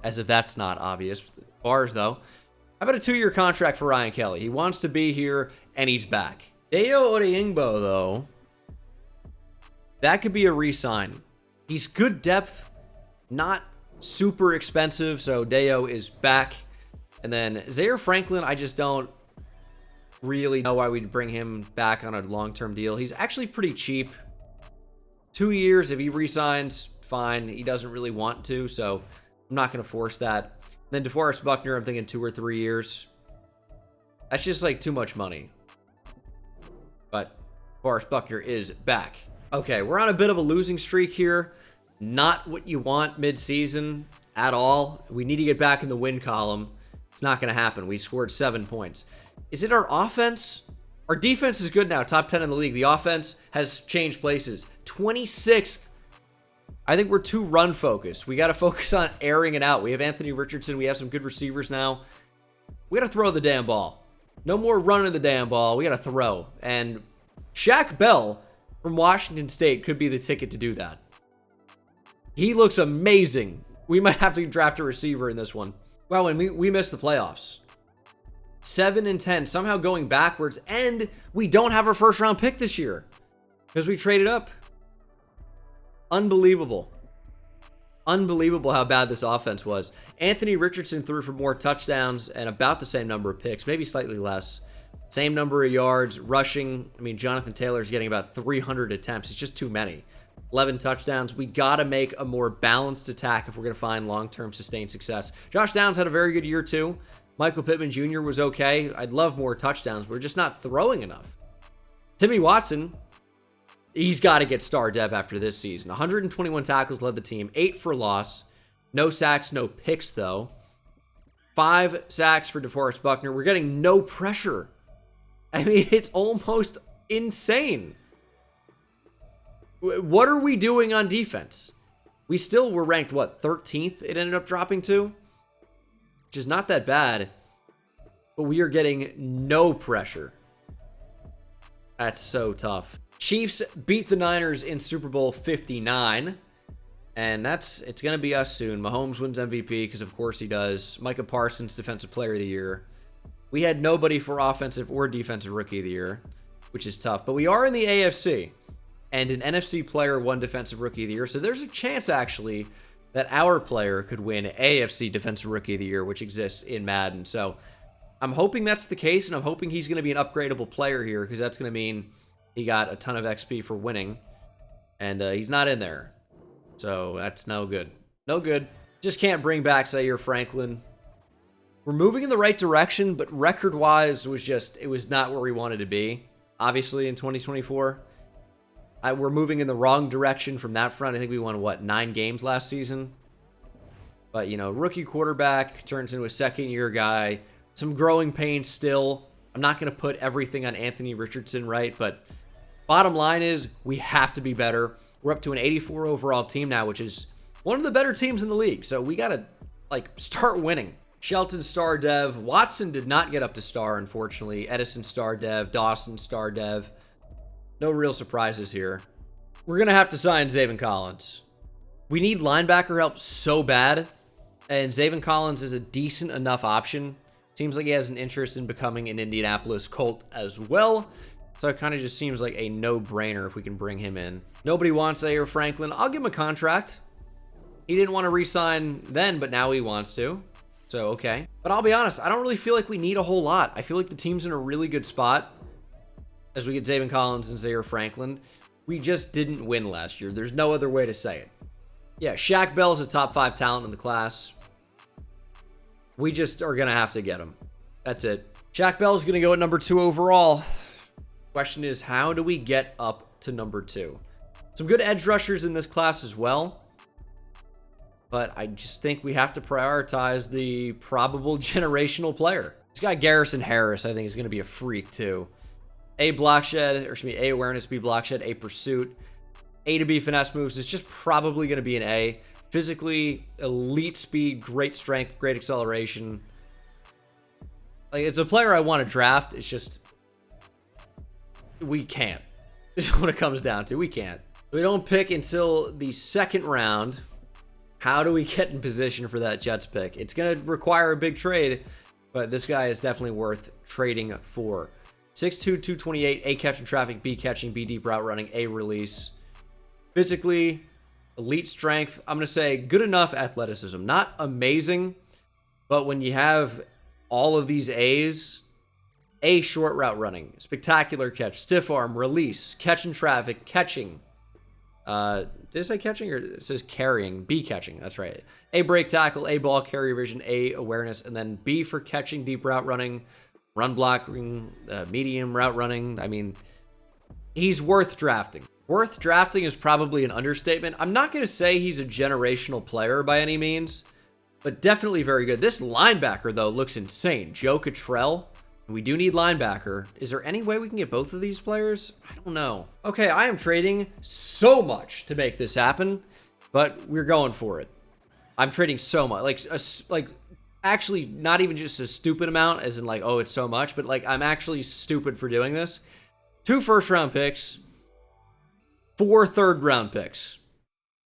As if that's not obvious. Bars, though. How about a 2-year contract for Ryan Kelly? He wants to be here, and he's back. Dayo Odeyingbo, though, that could be a re-sign. He's good depth, not super expensive, so Dayo is back. And then Zaire Franklin, I just don't really know why we'd bring him back on a long-term deal. He's actually pretty cheap. 2 years, if he re-signs, fine. He doesn't really want to, so I'm not going to force that. Then DeForest Buckner, I'm thinking 2 or 3 years. That's just like too much money. But DeForest Buckner is back. Okay, we're on a bit of a losing streak here. Not what you want mid-season at all. We need to get back in the win column. It's not going to happen. We scored 7 points. Is it our offense? Our defense is good now, top 10 in the league. The offense has changed places. 26th. I think we're too run-focused. We got to focus on airing it out. We have Anthony Richardson. We have some good receivers now. We got to throw the damn ball. No more running the damn ball. We got to throw. And Shaq Bell from Washington State could be the ticket to do that. He looks amazing. We might have to draft a receiver in this one. Wow, and we missed the playoffs. 7-10, somehow going backwards, and we don't have our first-round pick this year because we traded up. Unbelievable. Unbelievable how bad this offense was. Anthony Richardson threw for more touchdowns and about the same number of picks, maybe slightly less. Same number of yards, rushing. I mean, Jonathan Taylor's getting about 300 attempts. It's just too many. 11 touchdowns. We got to make a more balanced attack if we're going to find long-term sustained success. Josh Downs had a very good year, too. Michael Pittman Jr. was okay. I'd love more touchdowns. We're just not throwing enough. Timmy Watson, he's got to get star depth after this season. 121 tackles led the team. 8 for loss. No sacks, no picks, though. 5 sacks for DeForest Buckner. We're getting no pressure. I mean, it's almost insane. What are we doing on defense? We still were ranked, what, 13th it ended up dropping to? Which is not that bad. But we are getting no pressure. That's so tough. Chiefs beat the Niners in Super Bowl 59. And it's going to be us soon. Mahomes wins MVP because, of course, he does. Micah Parsons, Defensive Player of the Year. We had nobody for Offensive or Defensive Rookie of the Year, which is tough. But we are in the AFC. And an NFC player won Defensive Rookie of the Year. So there's a chance, actually, that our player could win AFC Defensive Rookie of the Year, which exists in Madden. So I'm hoping that's the case, and I'm hoping he's going to be an upgradable player here because that's going to mean he got a ton of XP for winning. And he's not in there. So that's no good. No good. Just can't bring back Zaire Franklin. We're moving in the right direction, but record-wise it was not where we wanted to be, obviously, in 2024. We're moving in the wrong direction from that front. I think we won, 9 games last season? But, rookie quarterback turns into a second-year guy. Some growing pains still. I'm not going to put everything on Anthony Richardson, right? But bottom line is we have to be better. We're up to an 84 overall team now, which is one of the better teams in the league. So we got to, start winning. Shelton star dev. Watson did not get up to star, unfortunately. Edison star dev. Dawson star dev. No real surprises here. We're going to have to sign Zaven Collins. We need linebacker help so bad. And Zaven Collins is a decent enough option. Seems like he has an interest in becoming an Indianapolis Colt as well. So it kind of just seems like a no-brainer if we can bring him in. Nobody wants Zaire Franklin. I'll give him a contract. He didn't want to re-sign then, but now he wants to. So, okay. But I'll be honest, I don't really feel like we need a whole lot. I feel like the team's in a really good spot as we get Zaven Collins and Zaire Franklin. We just didn't win last year. There's no other way to say it. Yeah, Shaq Bell is a top 5 talent in the class. We just are going to have to get him. That's it. Shaq Bell is going to go at number 2 overall. Question is, how do we get up to number 2? Some good edge rushers in this class as well. But I just think we have to prioritize the probable generational player. This guy, Garrison Harris, I think is going to be a freak too. A block shed, or excuse me, A awareness, B block shed, A pursuit, A to B finesse moves. It's just probably going to be an A. Physically, elite speed, great strength, great acceleration. Like, it's a player I want to draft. It's just, we can't. This is what it comes down to. We can't. We don't pick until the 2nd round. How do we get in position for that Jets pick? It's going to require a big trade, but this guy is definitely worth trading for. 6'2", 228, A catching traffic, B catching, B deep route running, A release. Physically, elite strength. I'm going to say good enough athleticism. Not amazing, but when you have all of these A's, A short route running, spectacular catch, stiff arm, release, catching traffic, catching. Did it say catching or it says carrying? B catching, that's right. A break tackle, A ball carrier vision, A awareness, and then B for catching, deep route running, run blocking, medium route running. I mean, he's worth drafting. Worth drafting is probably an understatement. I'm not going to say he's a generational player by any means, but definitely very good. This linebacker, though, looks insane. Joe Cottrell. We do need linebacker. Is there any way we can get both of these players? I don't know. Okay, I am trading so much to make this happen, but we're going for it. I'm trading so much. Like actually not even just a stupid amount, as in like, oh, it's so much, but like I'm actually stupid for doing this. 2 first-round picks, 4 third-round picks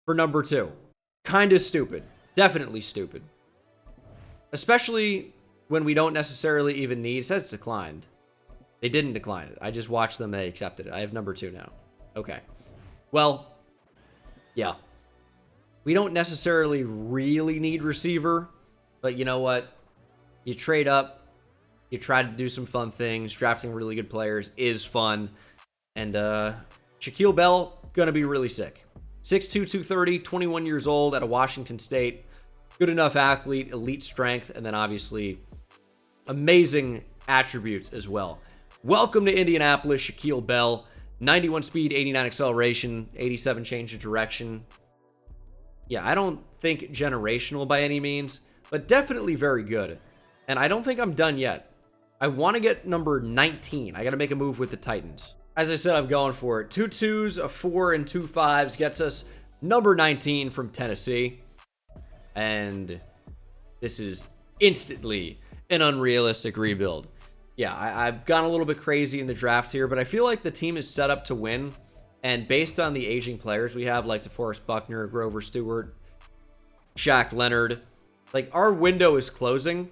for number 2. Kind of stupid. Definitely stupid. Especially when we don't necessarily even need. It says declined. They didn't decline it. I just watched them. They accepted it. I have number 2 now. Okay. Well, yeah. We don't necessarily really need receiver, but you know what? You trade up. You try to do some fun things. Drafting really good players is fun. And Shaquille Bell, going to be really sick. 6'2", 230, 21 years old out of Washington State. Good enough athlete, elite strength, and then obviously amazing attributes as well. Welcome to Indianapolis, Shaquille Bell. 91 speed, 89 acceleration, 87 change of direction. Yeah, I don't think generational by any means, but definitely very good. And I don't think I'm done yet. I want to get number 19. I got to make a move with the Titans. As I said, I'm going for it. 2 2s, a 4, and 2 5s gets us number 19 from Tennessee. And this is instantly an unrealistic rebuild. Yeah, I've gone a little bit crazy in the draft here, but I feel like the team is set up to win. And based on the aging players we have, like DeForest Buckner, Grover Stewart, Shaq Leonard, like our window is closing.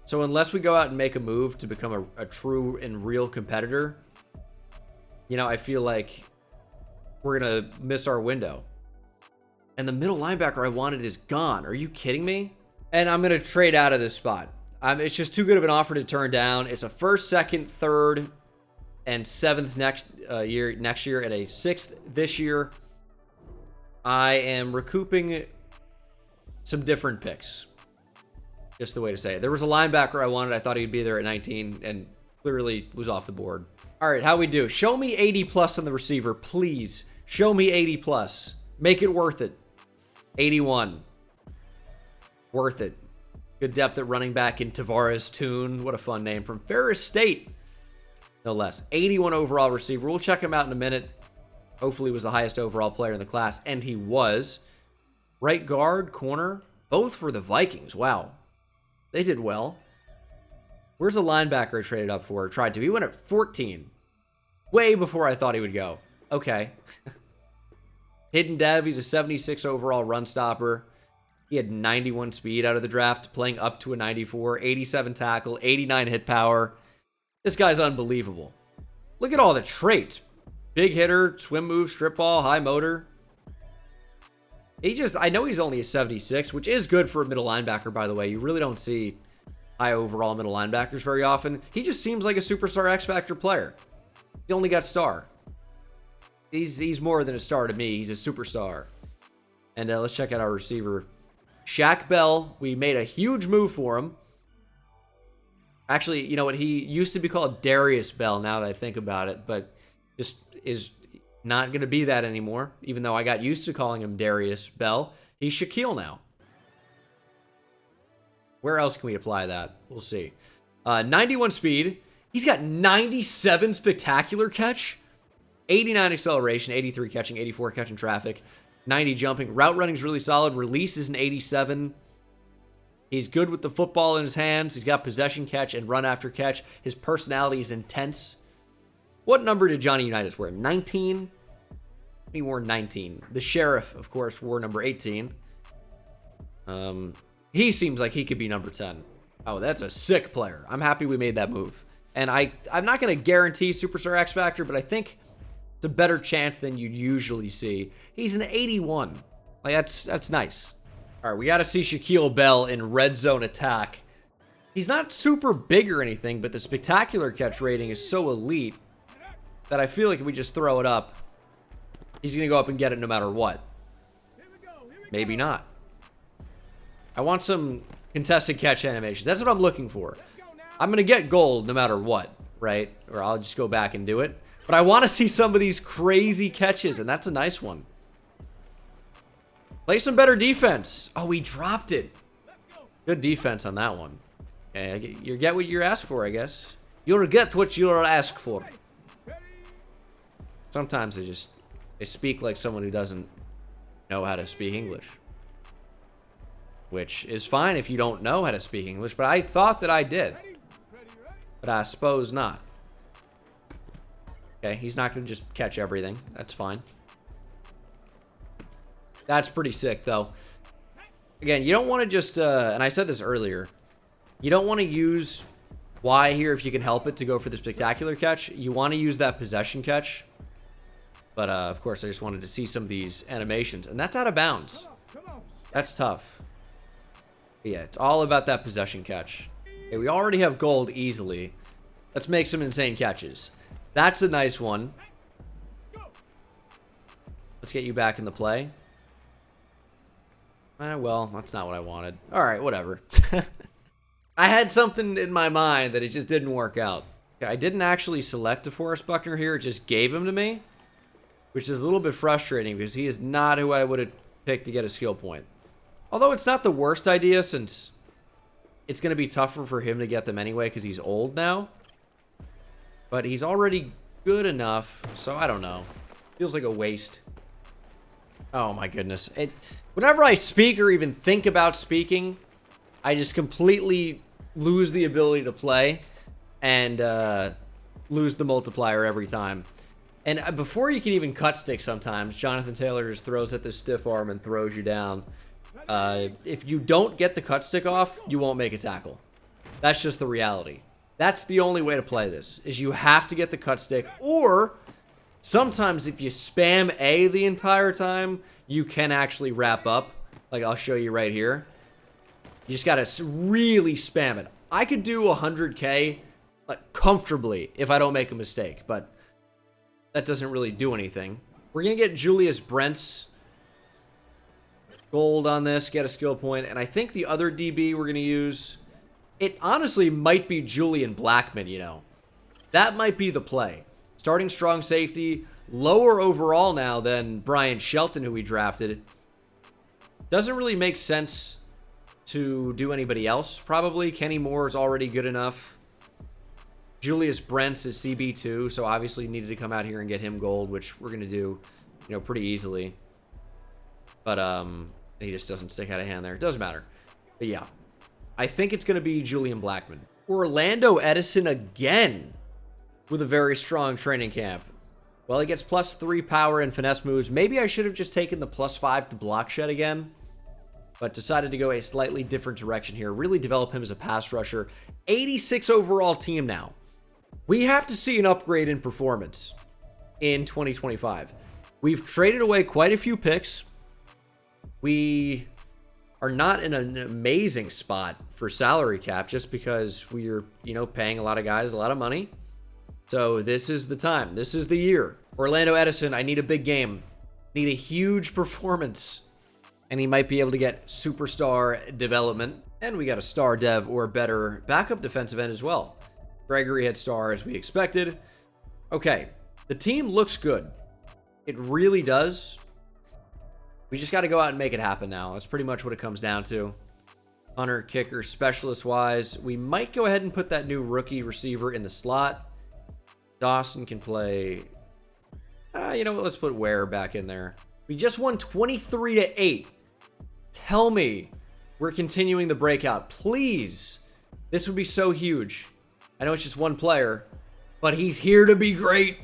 So unless we go out and make a move to become a true and real competitor, you know, I feel like we're going to miss our window. And the middle linebacker I wanted is gone. Are you kidding me? And I'm going to trade out of this spot. It's just too good of an offer to turn down. It's a 1st, 2nd, 3rd, and 7th next year, and a 6th this year. I am recouping some different picks. Just the way to say it. There was a linebacker I wanted. I thought he'd be there at 19, and clearly was off the board. All right, how we do? Show me 80 plus on the receiver, please. Show me 80 plus. Make it worth it. 81. Worth it. Good depth at running back in Tavares Toon. What a fun name. From Ferris State, no less. 81 overall receiver. We'll check him out in a minute. Hopefully he was the highest overall player in the class, and he was. Right guard, corner, both for the Vikings. Wow. They did well. Where's the linebacker I traded up for? Tried to. He went at 14. Way before I thought he would go. Okay. Hidden Dev, he's a 76 overall run stopper. He had 91 speed out of the draft, playing up to a 94, 87 tackle, 89 hit power. This guy's unbelievable. Look at all the traits. Big hitter, swim move, strip ball, high motor. I know he's only a 76, which is good for a middle linebacker, by the way. You really don't see high overall middle linebackers very often. He just seems like a superstar X Factor player. He only got star. He's more than a star to me. He's a superstar. And let's check out our receiver. Shaq Bell, we made a huge move for him. Actually, you know what? He used to be called Darius Bell, now that I think about it, but just is not going to be that anymore, even though I got used to calling him Darius Bell. He's Shaquille now. Where else can we apply that? We'll see. 91 speed. He's got 97 spectacular catch, 89 acceleration, 83 catching, 84 catching traffic, 90 jumping. Route running is really solid. Release is an 87. He's good with the football in his hands. He's got possession catch and run after catch. His personality is intense. What number did Johnny Unitas wear? 19? He wore 19. The Sheriff, of course, wore number 18. He seems like he could be number 10. Oh, that's a sick player. I'm happy we made that move. And I'm not going to guarantee Superstar X Factor, but I think it's a better chance than you'd usually see. He's an 81. Like, that's nice. All right, we got to see Shaquille Bell in red zone attack. He's not super big or anything, but the spectacular catch rating is so elite that I feel like if we just throw it up, he's going to go up and get it no matter what. Maybe not. I want some contested catch animations. That's what I'm looking for. I'm going to get gold no matter what, right? Or I'll just go back and do it. But I want to see some of these crazy catches, and that's a nice one. Play some better defense. Oh, we dropped it. Good defense on that one. Okay, you get what you're asked for, I guess. You'll get what you're asked for. Sometimes they speak like someone who doesn't know how to speak English. Which is fine if you don't know how to speak English, but I thought that I did. But I suppose not. Okay, he's not going to just catch everything. That's fine. That's pretty sick, though. Again, you don't want to just, and I said this earlier, you don't want to use Y here if you can help it to go for the spectacular catch. You want to use that possession catch. But, of course, I just wanted to see some of these animations. And that's out of bounds. That's tough. But yeah, it's all about that possession catch. Okay, we already have gold easily. Let's make some insane catches. That's a nice one. Let's get you back in the play. Well, that's not what I wanted. All right, whatever. I had something in my mind that it just didn't work out. Okay, I didn't actually select DeForest Buckner here. It just gave him to me, which is a little bit frustrating because he is not who I would have picked to get a skill point. Although it's not the worst idea since it's going to be tougher for him to get them anyway because he's old now. But he's already good enough, so I don't know. Feels like a waste. Oh my goodness. Whenever I speak or even think about speaking, I just completely lose the ability to play and lose the multiplier every time. And before you can even cut stick sometimes, Jonathan Taylor just throws at the stiff arm and throws you down. If you don't get the cut stick off, you won't make a tackle. That's just the reality. That's the only way to play this, is you have to get the cut stick, or sometimes if you spam A the entire time, you can actually wrap up. Like I'll show you right here. You just gotta really spam it. I could do 100K like, comfortably if I don't make a mistake, but that doesn't really do anything. We're gonna get Julius Brent's gold on this, get a skill point, and I think the other DB we're gonna use, it honestly might be Julian Blackmon, you know. That might be the play. Starting strong safety, lower overall now than Brian Shelton, who we drafted. Doesn't really make sense to do anybody else, probably. Kenny Moore is already good enough. Julius Brents is CB2, so obviously needed to come out here and get him gold, which we're going to do, you know, pretty easily. But he just doesn't stick out of hand there. It doesn't matter. But yeah, I think it's going to be Julian Blackmon. Orlando Edison again with a very strong training camp. Well, he gets +3 power and finesse moves. Maybe I should have just taken the +5 to block shed again, but decided to go a slightly different direction here. Really develop him as a pass rusher. 86 overall team now. We have to see an upgrade in performance in 2025. We've traded away quite a few picks. We are not in an amazing spot for salary cap just because we're, paying a lot of guys a lot of money. So this is the time. This is the year. Orlando Edison, I need a big game. Need a huge performance. And he might be able to get superstar development. And we got a star dev or better backup defensive end as well. Gregory had star as we expected. Okay, the team looks good. It really does. We just got to go out and make it happen now. That's pretty much what it comes down to. Hunter, kicker, specialist-wise, we might go ahead and put that new rookie receiver in the slot. Dawson can play... you know what? Let's put Ware back in there. We just won 23-8. Tell me we're continuing the breakout. Please. This would be so huge. I know it's just one player, but he's here to be great.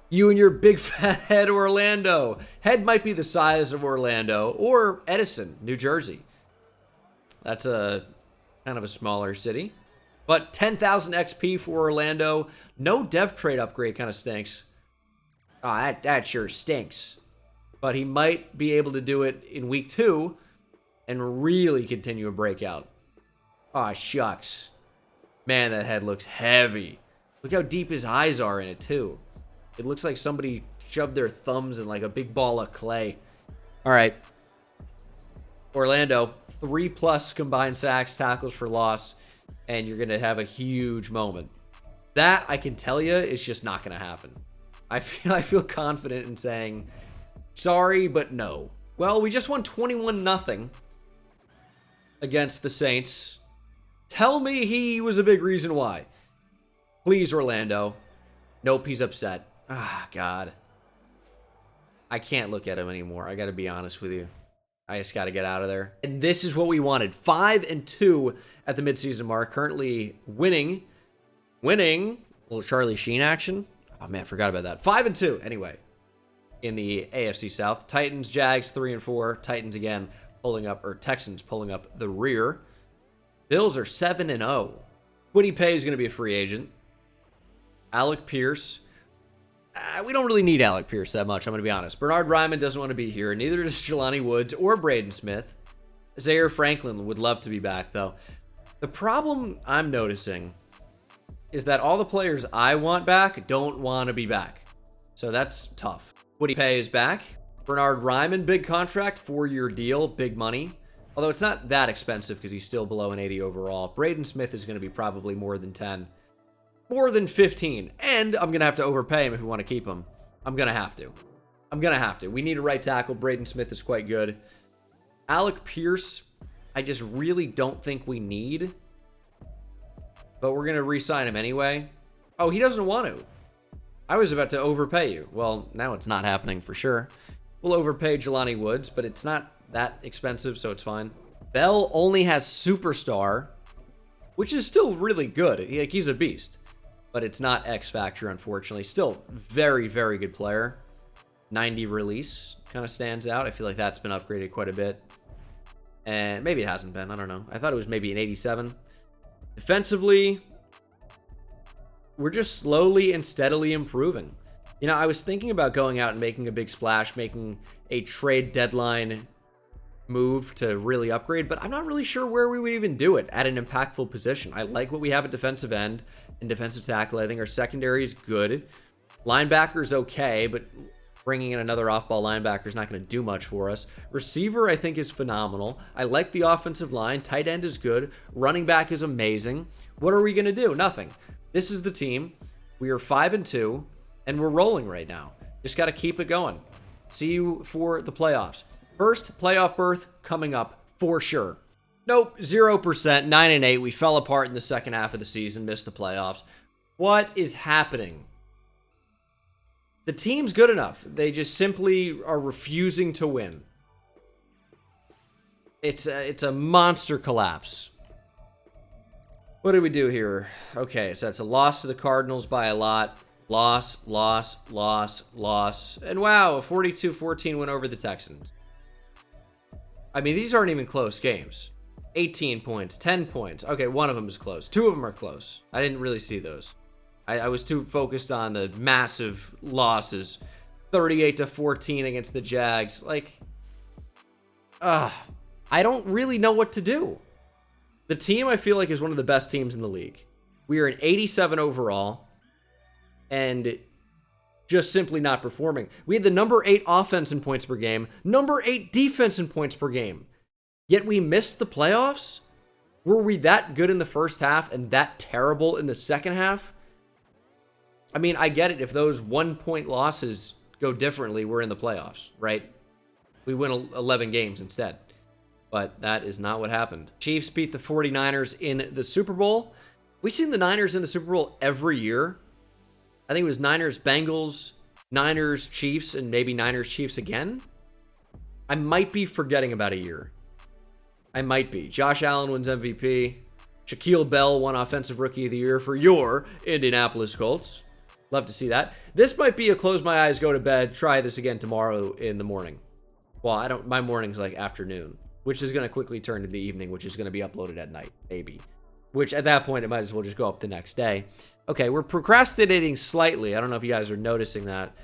You and your big fat head, Orlando. Head might be the size of Orlando or Edison, New Jersey. That's a kind of a smaller city. But 10,000 XP for Orlando. No dev trade upgrade kind of stinks. Oh, that sure stinks. But he might be able to do it in week 2 and really continue a breakout. Aw, shucks. Man, that head looks heavy. Look how deep his eyes are in it, too. It looks like somebody shoved their thumbs in like a big ball of clay. All right. Orlando, 3+ combined sacks, tackles for loss, and you're going to have a huge moment. That, I can tell you, is just not going to happen. I feel confident in saying, sorry, but no. Well, we just won 21-0 against the Saints. Tell me he was a big reason why. Please, Orlando. Nope, he's upset. Ah, God. I can't look at him anymore. I got to be honest with you. I just got to get out of there. And this is what we wanted. 5-2 at the midseason mark. Currently winning. A little Charlie Sheen action. Oh, man, forgot about that. 5-2. Anyway, in the AFC South. Titans, Jags, 3-4. Titans again pulling up, or Texans pulling up the rear. Bills are 7-0. Woody Pay is going to be a free agent. Alec Pierce. We don't really need Alec Pierce that much, I'm going to be honest. Bernard Ryman doesn't want to be here. Neither does Jelani Woods or Braden Smith. Zaire Franklin would love to be back, though. The problem I'm noticing is that all the players I want back don't want to be back. So that's tough. Woody Pay is back. Bernard Ryman, big contract, 4-year deal, big money. Although it's not that expensive because he's still below an 80 overall. Braden Smith is going to be probably more than 10. More than 15. And I'm going to have to overpay him if we want to keep him. I'm going to have to. We need a right tackle. Braden Smith is quite good. Alec Pierce, I just really don't think we need. But we're going to re-sign him anyway. Oh, he doesn't want to. I was about to overpay you. Well, now it's not happening for sure. We'll overpay Jelani Woods, but it's not that expensive, so it's fine. Bell only has Superstar, which is still really good. He's a beast. But it's not X Factor, unfortunately. Still very, very good player. 90 release kind of stands out. I feel like that's been upgraded quite a bit. And maybe it hasn't been. I don't know. I thought it was maybe an 87. Defensively, we're just slowly and steadily improving. You know, I was thinking about going out and making a big splash, making a trade deadline move to really upgrade, but I'm not really sure where we would even do it at an impactful position. I like what we have at defensive end and defensive tackle. I think our secondary is good. Linebacker's okay, but bringing in another off-ball linebacker is not going to do much for us. Receiver, I think, is phenomenal. I like the offensive line. Tight end is good. Running back is amazing. What are we going to do? Nothing. This is the team. We are 5-2, and we're rolling right now. Just got to keep it going. See you for the playoffs. First playoff berth coming up for sure. Nope, 0%, 9-8. We fell apart in the second half of the season, missed the playoffs. What is happening? The team's good enough. They just simply are refusing to win. It's a monster collapse. What did we do here? Okay, so that's a loss to the Cardinals by a lot. Loss. And wow, a 42-14 win over the Texans. I mean, these aren't even close games. 18 points, 10 points. Okay, one of them is close. Two of them are close. I didn't really see those. I was too focused on the massive losses. 38-14 against the Jags. Like, I don't really know what to do. The team, I feel like, is one of the best teams in the league. We are an 87 overall, and just simply not performing. We had the number 8 offense in points per game, number 8 defense in points per game. Yet we missed the playoffs? Were we that good in the first half and that terrible in the second half? I mean, I get it. If those 1-point losses go differently, we're in the playoffs, right? We win 11 games instead. But that is not what happened. Chiefs beat the 49ers in the Super Bowl. We've seen the Niners in the Super Bowl every year. I think it was Niners, Bengals, Niners, Chiefs, and maybe Niners, Chiefs again. I might be forgetting about a year. I might be. Josh Allen wins MVP. Shaquille Bell won Offensive Rookie of the Year for your Indianapolis Colts. Love to see that. This might be a close my eyes, go to bed, try this again tomorrow in the morning. Well, my morning's like afternoon, which is going to quickly turn to the evening, which is going to be uploaded at night, maybe. Which at that point, it might as well just go up the next day. Okay, we're procrastinating slightly. I don't know if you guys are noticing that.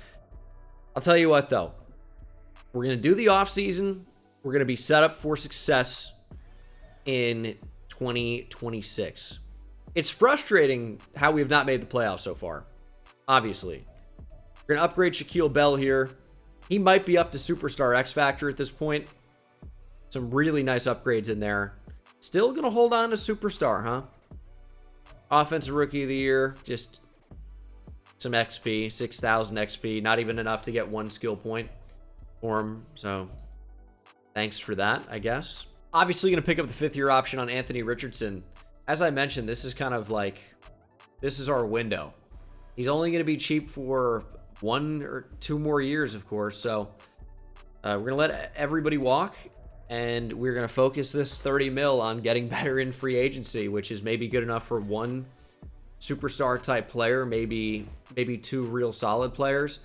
I'll tell you what, though. We're going to do the offseason. We're going to be set up for success in 2026. It's frustrating how we have not made the playoffs so far, obviously. We're going to upgrade Shaquille Bell here. He might be up to Superstar X Factor at this point. Some really nice upgrades in there. Still going to hold on to Superstar, huh? Offensive Rookie of the Year, just some XP, 6,000 XP. Not even enough to get 1 skill point for him. So, thanks for that, I guess. Obviously going to pick up the 5th-year option on Anthony Richardson. As I mentioned, this is kind of like, this is our window. He's only going to be cheap for 1 or 2 more years, of course. So, we're going to let everybody walk. And we're going to focus this 30 mil on getting better in free agency, which is maybe good enough for 1 superstar type player, maybe 2 real solid players.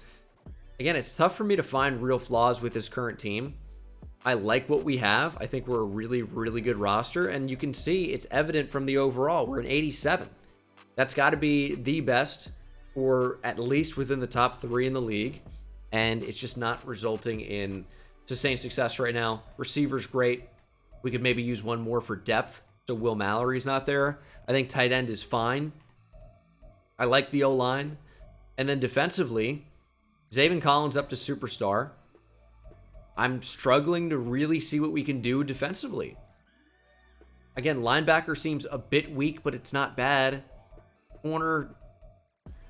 Again, it's tough for me to find real flaws with this current team. I like what we have. I think we're a really, really good roster. And you can see it's evident from the overall. We're an 87. That's got to be the best, or at least within the top 3 in the league. And it's just not resulting in sustained success right now. Receiver's great. We could maybe use 1 more for depth, so Will Mallory's not there. I think tight end is fine. I like the O-line. And then defensively, Zaven Collins up to superstar. I'm struggling to really see what we can do defensively. Again, linebacker seems a bit weak, but it's not bad. Corner,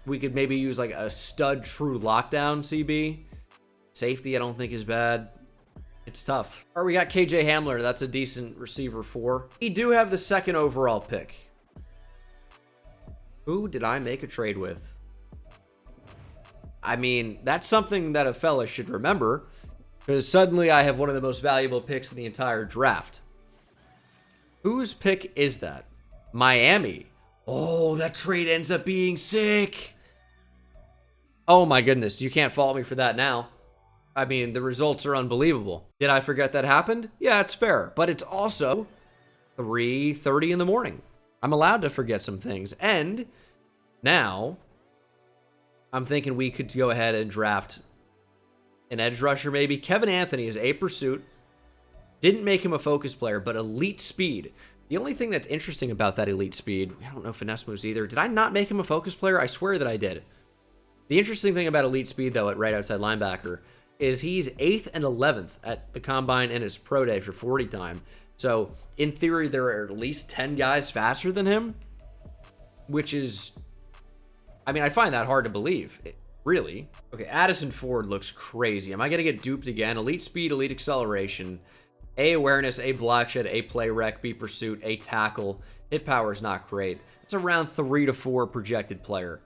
we could maybe use like a stud true lockdown CB. Safety, I don't think is bad. It's tough. All right, we got KJ Hamler. That's a decent receiver 4. We do have the 2nd overall pick. Who did I make a trade with? I mean, that's something that a fella should remember, because suddenly I have one of the most valuable picks in the entire draft. Whose pick is that? Miami. Oh, that trade ends up being sick. Oh my goodness, you can't fault me for that now. I mean, the results are unbelievable. Did I forget that happened? Yeah, it's fair. But it's also 3:30 in the morning. I'm allowed to forget some things. And now I'm thinking we could go ahead and draft an edge rusher maybe. Kevin Anthony is a pursuit. Didn't make him a focus player, but elite speed. The only thing that's interesting about that elite speed, I don't know finesse moves either. Did I not make him a focus player? I swear that I did. The interesting thing about elite speed, though, at right outside linebacker, is he's 8th and 11th at the combine and his pro day for 40 time. So in theory, there are at least 10 guys faster than him, which is, I mean, I find that hard to believe, really. Okay, Addison Ford looks crazy. Am I going to get duped again? Elite speed, elite acceleration, A awareness, A block shed, A play rec, B pursuit, A tackle. Hit power is not great. It's around 3 to 4 projected player.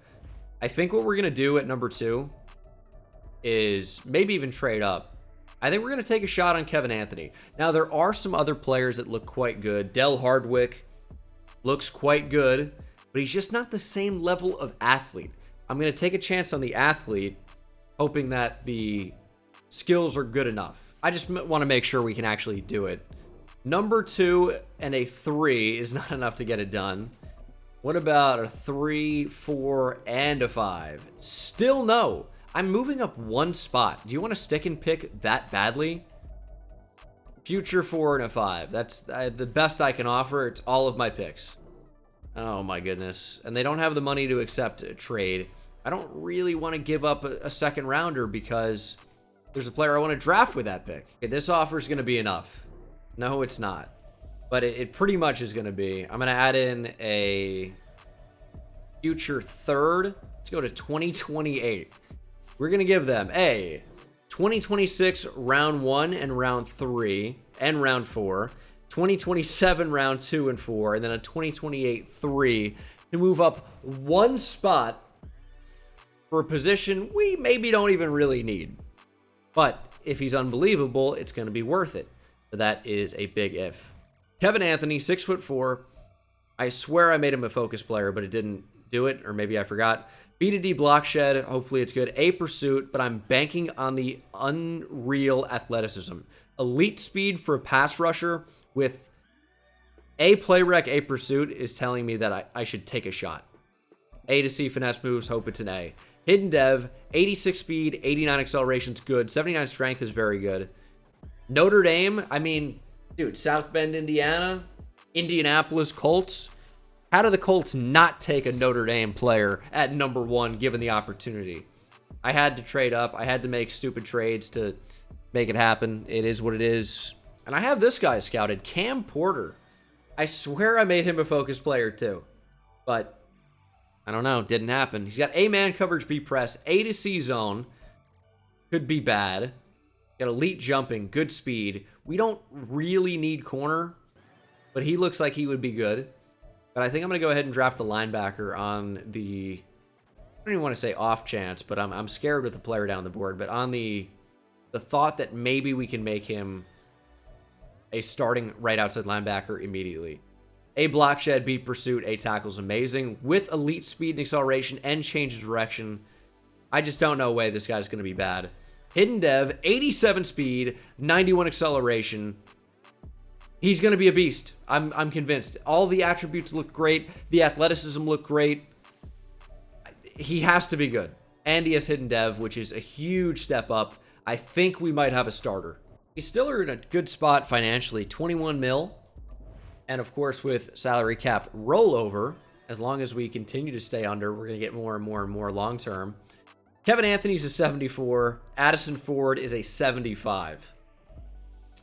I think what we're going to do at number 2 is maybe even trade up. I think we're going to take a shot on Kevin Anthony. Now, there are some other players that look quite good. Del Hardwick looks quite good, but he's just not the same level of athlete. I'm going to take a chance on the athlete, hoping that the skills are good enough. I just want to make sure we can actually do it. Number 2 and a 3 is not enough to get it done. What about a 3, 4, and a 5? Still no. I'm moving up one spot. Do you want to stick and pick that badly? Future 4 and a 5. That's the best I can offer. It's all of my picks. Oh my goodness. And they don't have the money to accept a trade. I don't really want to give up a second rounder because there's a player I want to draft with that pick. Okay, this offer is going to be enough. No, it's not. But it pretty much is going to be. I'm going to add in a future 3rd. Let's go to 2028. We're going to give them a 2026 round 1 and round 3 and round 4. 2027 round 2 and 4, and then a 2028 3 to move up one spot for a position we maybe don't even really need. But if he's unbelievable, it's going to be worth it. But that is a big if. Kevin Anthony, 6'4". I swear I made him a focus player, but it didn't do it, or maybe I forgot. B to D block shed, hopefully it's good. A pursuit, but I'm banking on the unreal athleticism. Elite speed for a pass rusher with A play rec, A pursuit is telling me that I should take a shot. A to C finesse moves, hope it's an A. Hidden dev, 86 speed, 89 acceleration's good, 79 strength is very good. Notre Dame, I mean, dude, South Bend, Indiana, Indianapolis Colts. How do the Colts not take a Notre Dame player at number 1 given the opportunity? I had to trade up. I had to make stupid trades to make it happen. It is what it is. And I have this guy scouted, Cam Porter. I swear I made him a focus player too. But I don't know, didn't happen. He's got A man coverage, B press, A to C zone. Could be bad. Got elite jumping, good speed. We don't really need corner, but he looks like he would be good. But I think I'm going to go ahead and draft the linebacker on the, I don't even want to say off chance, but I'm scared with the player down the board. But on the thought that maybe we can make him a starting right outside linebacker immediately. A block shed, B pursuit, A tackle's amazing. With elite speed and acceleration and change of direction, I just don't know a way this guy's going to be bad. Hidden dev, 87 speed, 91 acceleration. He's going to be a beast. I'm convinced. All the attributes look great. The athleticism look great. He has to be good. And he has hidden dev, which is a huge step up. I think we might have a starter. We still are in a good spot financially. 21 mil. And of course, with salary cap rollover, as long as we continue to stay under, we're going to get more and more and more long term. Kevin Anthony's a 74. Addison Ford is a 75.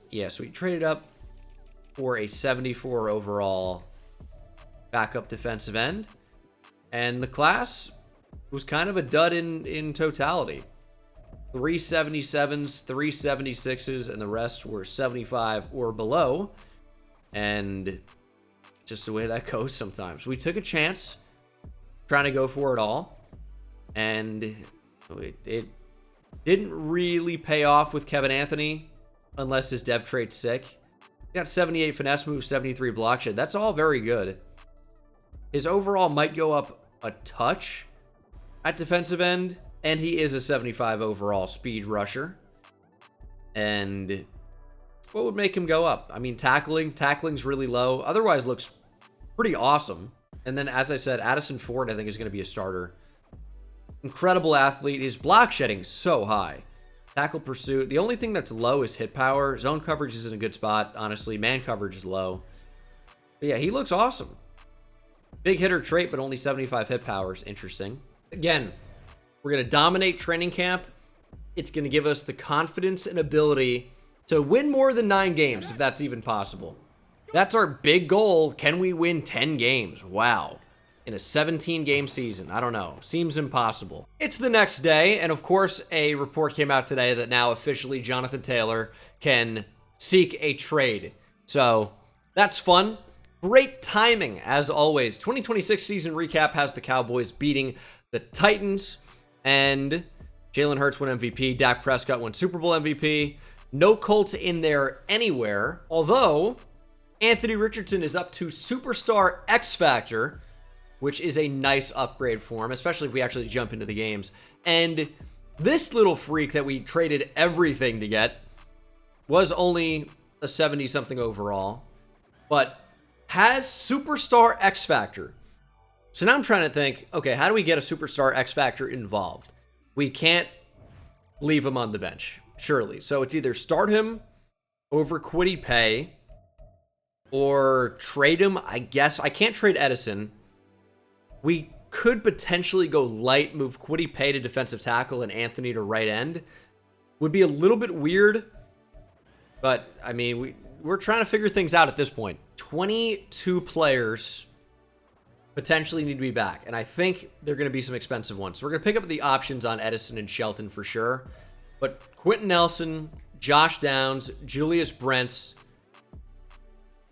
Yeah, so we traded up for a 74 overall backup defensive end. And the class was kind of a dud in totality. 377s, 376s, and the rest were 75 or below. And just the way that goes sometimes. We took a chance trying to go for it all. And it didn't really pay off with Kevin Anthony unless his dev trait's sick. He got 78 finesse move, 73 block shed. That's all very good. His overall might go up a touch at defensive end. And he is a 75 overall speed rusher. And what would make him go up? I mean, tackling's really low. Otherwise looks pretty awesome. And then, as I said, Addison Ford, I think, is going to be a starter. Incredible athlete. His block shedding's so high. Tackle pursuit. The only thing that's low is hit power. Zone coverage is in a good spot, honestly. Man coverage is low. But yeah, he looks awesome. Big hitter trait, but only 75 hit power is interesting. Again, we're going to dominate training camp. It's going to give us the confidence and ability to win more than 9 games, if that's even possible. That's our big goal. Can we win 10 games? Wow. In a 17-game season. I don't know. Seems impossible. It's the next day, and of course, a report came out today that now officially Jonathan Taylor can seek a trade. So, that's fun. Great timing, as always. 2026 season recap has the Cowboys beating the Titans. And Jalen Hurts won MVP. Dak Prescott won Super Bowl MVP. No Colts in there anywhere. Although, Anthony Richardson is up to Superstar X Factor, which is a nice upgrade for him, especially if we actually jump into the games. And this little freak that we traded everything to get was only a 70-something overall, but has Superstar X Factor. So now I'm trying to think, okay, how do we get a superstar X Factor involved? We can't leave him on the bench, surely. So it's either start him over Kwity Paye or trade him, I guess. I can't trade Edison. We could potentially go light, move Kwity Paye to defensive tackle and Anthony to right end. Would be a little bit weird, but I mean, we're trying to figure things out at this point. 22 players potentially need to be back, and I think they're going to be some expensive ones. So we're going to pick up the options on Edison and Shelton for sure. But Quentin Nelson, Josh Downs, Julius Brents.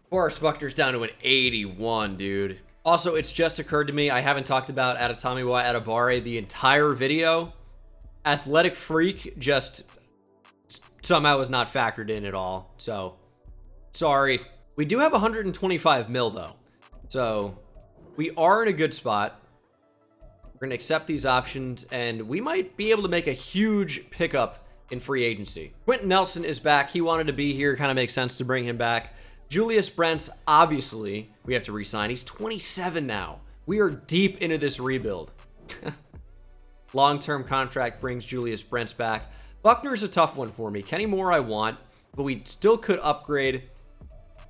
Forrest Buckner's down to an 81, dude. Also, it's just occurred to me, I haven't talked about Adetomiwa Adebawore the entire video. Athletic Freak just somehow was not factored in at all. So, sorry. We do have 125 mil, though. So, we are in a good spot. We're going to accept these options, and we might be able to make a huge pickup in free agency. Quentin Nelson is back. He wanted to be here. Kind of makes sense to bring him back. Julius Brents, obviously, we have to re-sign. He's 27 now. We are deep into this rebuild. Long-term contract brings Julius Brents back. Buckner's a tough one for me. Kenny Moore I want, but we still could upgrade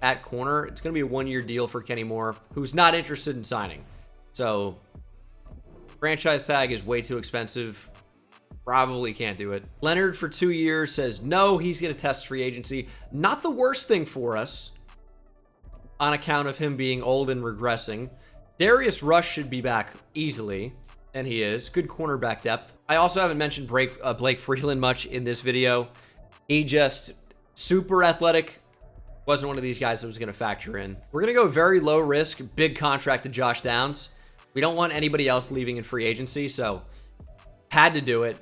at corner. It's going to be a one-year deal for Kenny Moore, who's not interested in signing. So, franchise tag is way too expensive. Probably can't do it. Leonard for 2 years says no, he's going to test free agency. Not the worst thing for us on account of him being old and regressing. Darius Rush should be back easily, and he is. Good cornerback depth. I also haven't mentioned Blake Freeland much in this video. He just super athletic. Wasn't one of these guys that was going to factor in. We're going to go very low risk, big contract to Josh Downs. We don't want anybody else leaving in free agency, so had to do it.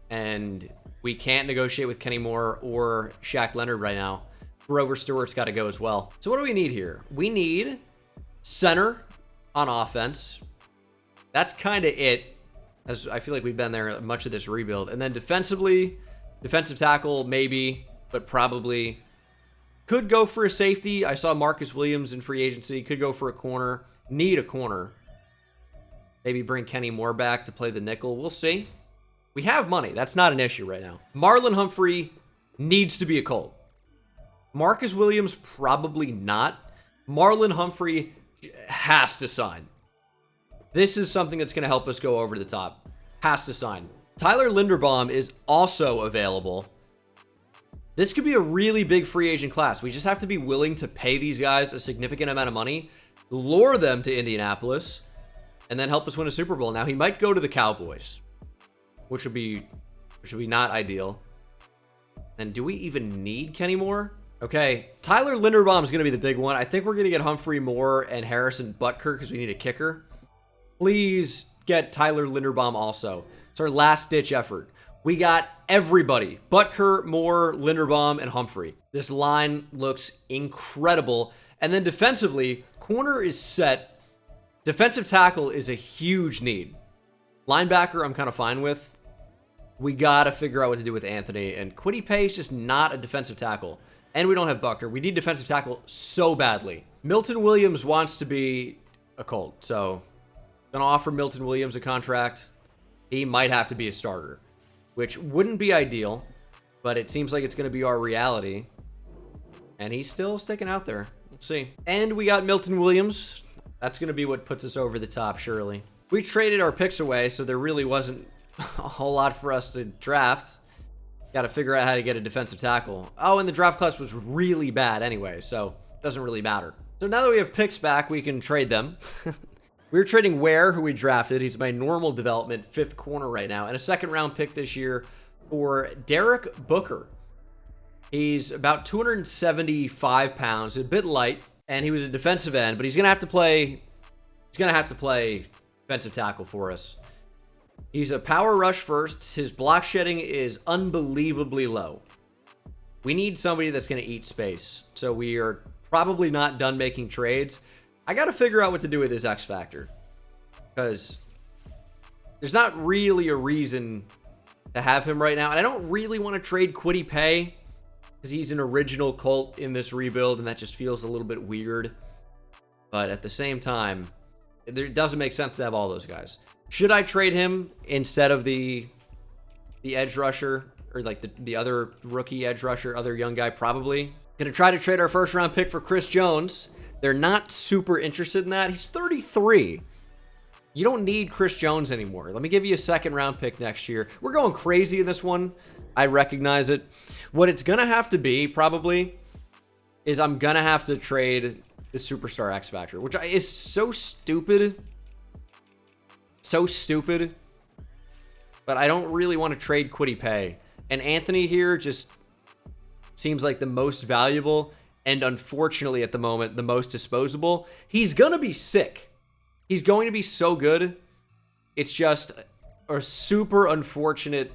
And we can't negotiate with Kenny Moore or Shaq Leonard right now. Grover Stewart's got to go as well. So what do we need here? We need center on offense. That's kind of it, as I feel like we've been there much of this rebuild. And then defensively, defensive tackle maybe, but probably could go for a safety. I saw Marcus Williams in free agency. Could go for a corner. Need a corner. Maybe bring Kenny Moore back to play the nickel. We'll see. We have money. That's not an issue right now. Marlon Humphrey needs to be a Colt. Marcus Williams, probably not. Marlon Humphrey has to sign. This is something that's going to help us go over the top. Has to sign. Tyler Linderbaum is also available. This could be a really big free agent class. We just have to be willing to pay these guys a significant amount of money, lure them to Indianapolis, and then help us win a Super Bowl. Now, he might go to the Cowboys, which would be not ideal. And do we even need Kenny Moore? Okay, Tyler Linderbaum is going to be the big one. I think we're going to get Humphrey Moore and Harrison Butker because we need a kicker. Please get Tyler Linderbaum also. It's our last-ditch effort. We got everybody. Butker, Moore, Linderbaum, and Humphrey. This line looks incredible. And then defensively, corner is set. Defensive tackle is a huge need. Linebacker, I'm kind of fine with. We got to figure out what to do with Anthony. And Kwity Paye is just not a defensive tackle. And we don't have Buckner. We need defensive tackle so badly. Milton Williams wants to be a Colt. So, going to offer Milton Williams a contract. He might have to be a starter, which wouldn't be ideal. But it seems like it's going to be our reality. And he's still sticking out there. Let's see. And we got Milton Williams. That's going to be what puts us over the top, surely. We traded our picks away, so there really wasn't a whole lot for us to draft. Got to figure out how to get a defensive tackle. Oh, and the draft class was really bad anyway, so it doesn't really matter. So now that we have picks back, we can trade them. We were trading Ware, who we drafted. He's my normal development 5th corner right now, and a 2nd-round pick this year for Derek Booker. He's about 275 pounds, a bit light, and he was a defensive end, but he's going to have to play. He's going to have to play defensive tackle for us. He's a power rush first. His block shedding is unbelievably low. We need somebody that's going to eat space. So we are probably not done making trades. I got to figure out what to do with his X Factor. Because there's not really a reason to have him right now. And I don't really want to trade Kwity Paye because he's an original Colt in this rebuild. And that just feels a little bit weird. But at the same time, It doesn't make sense to have all those guys. Should I trade him instead of the edge rusher, or like the other rookie edge rusher, other young guy? Probably. Gonna try to trade our first round pick for Chris Jones. They're not super interested in that. He's 33. You don't need Chris Jones anymore. Let me give you a second round pick next year. We're going crazy in this one. I recognize it. What it's gonna have to be probably is I'm gonna have to trade the Superstar X Factor, which is so stupid. So stupid. But I don't really want to trade Kwity Paye. And Anthony here just seems like the most valuable, and unfortunately at the moment, the most disposable. He's going to be sick. He's going to be so good. It's just a super unfortunate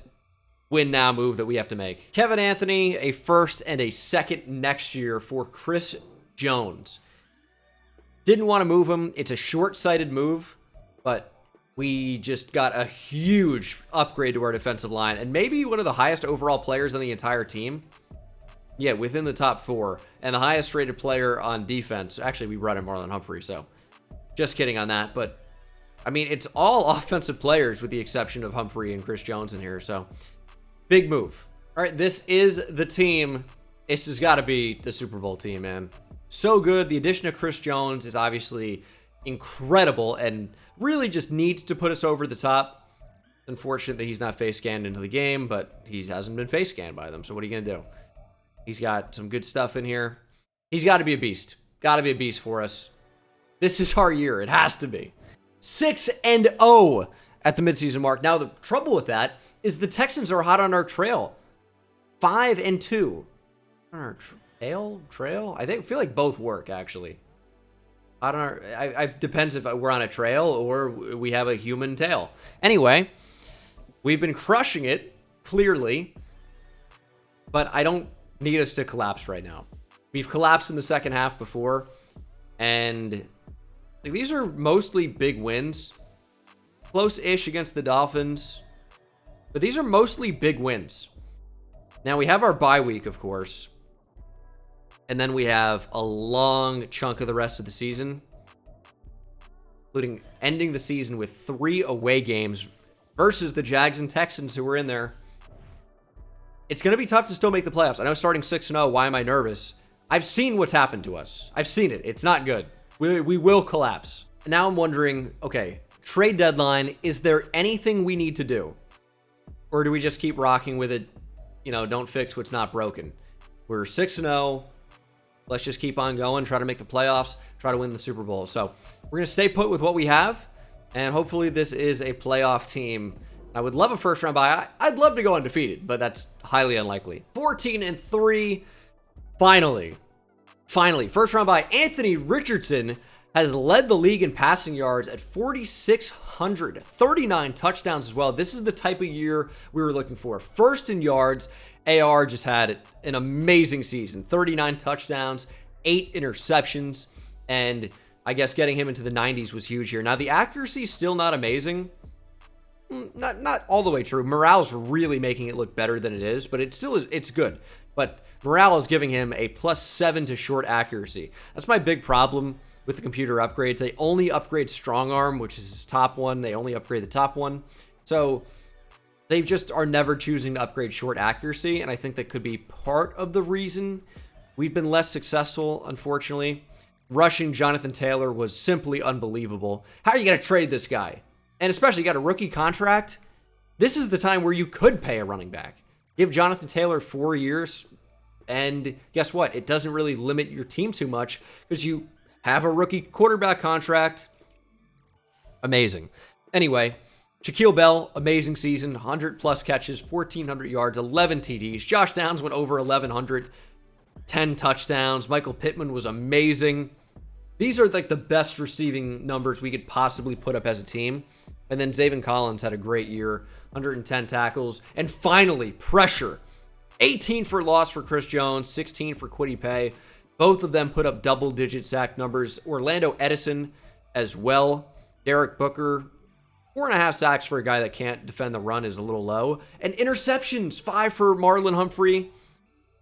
win now move that we have to make. Kevin Anthony, a first and a second next year for Chris Jones. Didn't want to move him. It's a short-sighted move, but we just got a huge upgrade to our defensive line, and maybe one of the highest overall players on the entire team. Yeah, within the top 4, and the highest rated player on defense. Actually, we run him Marlon Humphrey, so just kidding on that. But, I mean, it's all offensive players with the exception of Humphrey and Chris Jones in here, so big move. All right, this is the team. This has got to be the Super Bowl team, man. So good. The addition of Chris Jones is obviously incredible and really just needs to put us over the top. It's unfortunate that he's not face scanned into the game, but he hasn't been face scanned by them, so what are you going to do? He's got some good stuff in here. He's got to be a beast. Got to be a beast for us. This is our year. It has to be. 6-0 at the midseason mark. Now, the trouble with that is the Texans are hot on our trail. 5-2. On our trail? I feel like both work, actually. Hot on our... It depends if we're on a trail or we have a human tail. Anyway, we've been crushing it, clearly. But I don't need us to collapse right now. We've collapsed in the second half before, and these are mostly big wins. Close-ish against the Dolphins, but these are mostly big wins. Now, we have our bye week, of course, and then we have a long chunk of the rest of the season, including ending the season with 3 away games versus the Jags and Texans who were in there. It's going to be tough to still make the playoffs. I know starting 6-0, why am I nervous? I've seen what's happened to us. I've seen it. It's not good. We will collapse. Now I'm wondering, okay, trade deadline, is there anything we need to do? Or do we just keep rocking with it? You know, don't fix what's not broken. We're 6-0. Let's just keep on going, try to make the playoffs, try to win the Super Bowl. So we're going to stay put with what we have, and hopefully this is a playoff team. I would love a first-round bye. I'd love to go undefeated, but that's highly unlikely. 14-3. Finally, first-round bye. Anthony Richardson has led the league in passing yards at 4,600. 39 touchdowns as well. This is the type of year we were looking for. First in yards. AR just had an amazing season. 39 touchdowns, 8 interceptions, and I guess getting him into the 90s was huge here. Now, the accuracy is still not amazing. Not all the way true. Morale's really making it look better than it is, but it's good. But Morale is giving him a +7 to short accuracy. That's my big problem with the computer upgrades. They only upgrade strong arm, which is his top one. They only upgrade the top one. So they just are never choosing to upgrade short accuracy, and I think that could be part of the reason we've been less successful, unfortunately. Rushing Jonathan Taylor was simply unbelievable. How are you going to trade this guy? And especially, you got a rookie contract. This is the time where you could pay a running back. Give Jonathan Taylor 4 years, and guess what? It doesn't really limit your team too much because you have a rookie quarterback contract. Amazing. Anyway, Shaquille Bell, amazing season. 100-plus catches, 1,400 yards, 11 TDs. Josh Downs went over 1,100, 10 touchdowns. Michael Pittman was amazing. These are like the best receiving numbers we could possibly put up as a team. And then Zaven Collins had a great year, 110 tackles. And finally, pressure. 18 for loss for Chris Jones, 16 for Kwity Paye. Both of them put up double-digit sack numbers. Orlando Edison as well. Derek Booker, 4.5 sacks for a guy that can't defend the run is a little low. And interceptions, 5 for Marlon Humphrey.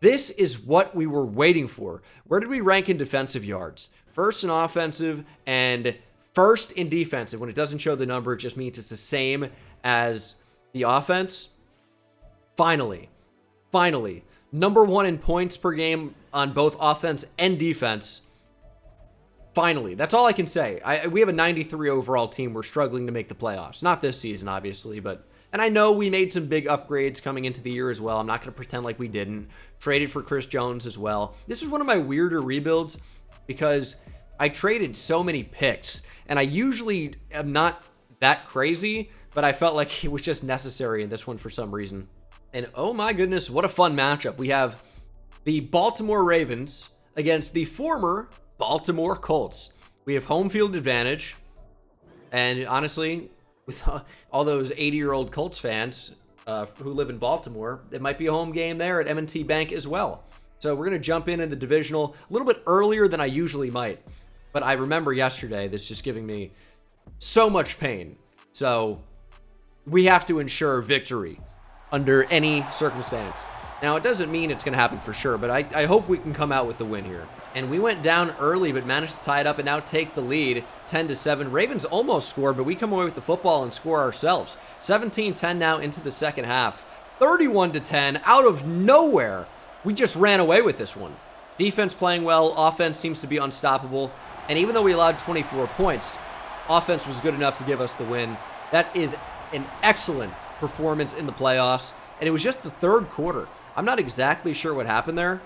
This is what we were waiting for. Where did we rank in defensive yards? First in offensive and first in defensive. When it doesn't show the number, it just means it's the same as the offense. Finally, number 1 in points per game on both offense and defense. Finally, that's all I can say. We have a 93 overall team. We're struggling to make the playoffs. Not this season, obviously, but... And I know we made some big upgrades coming into the year as well. I'm not going to pretend like we didn't. Traded for Chris Jones as well. This is one of my weirder rebuilds because I traded so many picks. And I usually am not that crazy, but I felt like it was just necessary in this one for some reason. And oh my goodness, what a fun matchup. We have the Baltimore Ravens against the former Baltimore Colts. We have home field advantage. And honestly, with all those 80-year-old Colts fans who live in Baltimore, it might be a home game there at M&T Bank as well. So we're going to jump in the divisional a little bit earlier than I usually might. But I remember yesterday, this just giving me so much pain. So we have to ensure victory under any circumstance. Now, it doesn't mean it's going to happen for sure, but I hope we can come out with the win here. And we went down early, but managed to tie it up and now take the lead 10-7. Ravens almost scored, but we come away with the football and score ourselves. 17-10 now into the second half. 31-10 out of nowhere. We just ran away with this one. Defense playing well. Offense seems to be unstoppable. And even though we allowed 24 points, offense was good enough to give us the win. That is an excellent performance in the playoffs. And it was just the third quarter. I'm not exactly sure what happened there.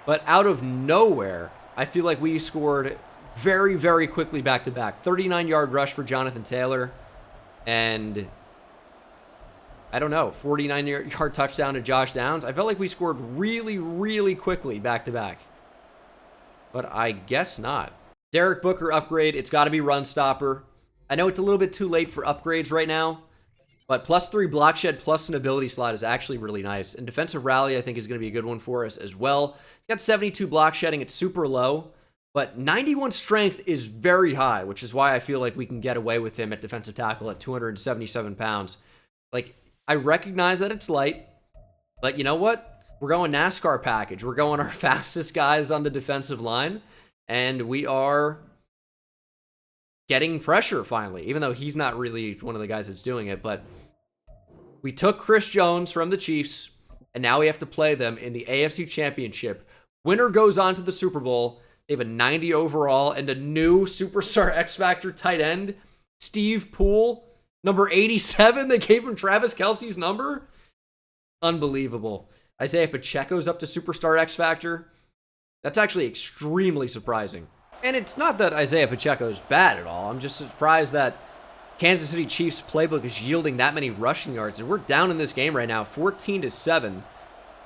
But out of nowhere, I feel like we scored very, very quickly back-to-back. 39-yard rush for Jonathan Taylor. And, I don't know, 49-yard touchdown to Josh Downs. I felt like we scored really, really quickly back-to-back. But I guess not. Derek Booker upgrade. It's got to be run stopper. I know it's a little bit too late for upgrades right now. But +3 block shed plus an ability slot is actually really nice. And defensive rally, I think, is going to be a good one for us as well. He's got 72 block shedding. It's super low. But 91 strength is very high, which is why I feel like we can get away with him at defensive tackle at 277 pounds. Like, I recognize that it's light. But you know what? We're going NASCAR package. We're going our fastest guys on the defensive line. And we are getting pressure finally, even though he's not really one of the guys that's doing it. But we took Chris Jones from the Chiefs, and now we have to play them in the AFC Championship. Winner goes on to the Super Bowl. They have a 90 overall and a new superstar X-Factor tight end, Steve Poole, number 87. They gave him Travis Kelce's number. Unbelievable. Isaiah Pacheco's up to superstar X-Factor. That's actually extremely surprising. And it's not that Isaiah Pacheco is bad at all. I'm just surprised that Kansas City Chiefs playbook is yielding that many rushing yards. And we're down in this game right now, 14-7.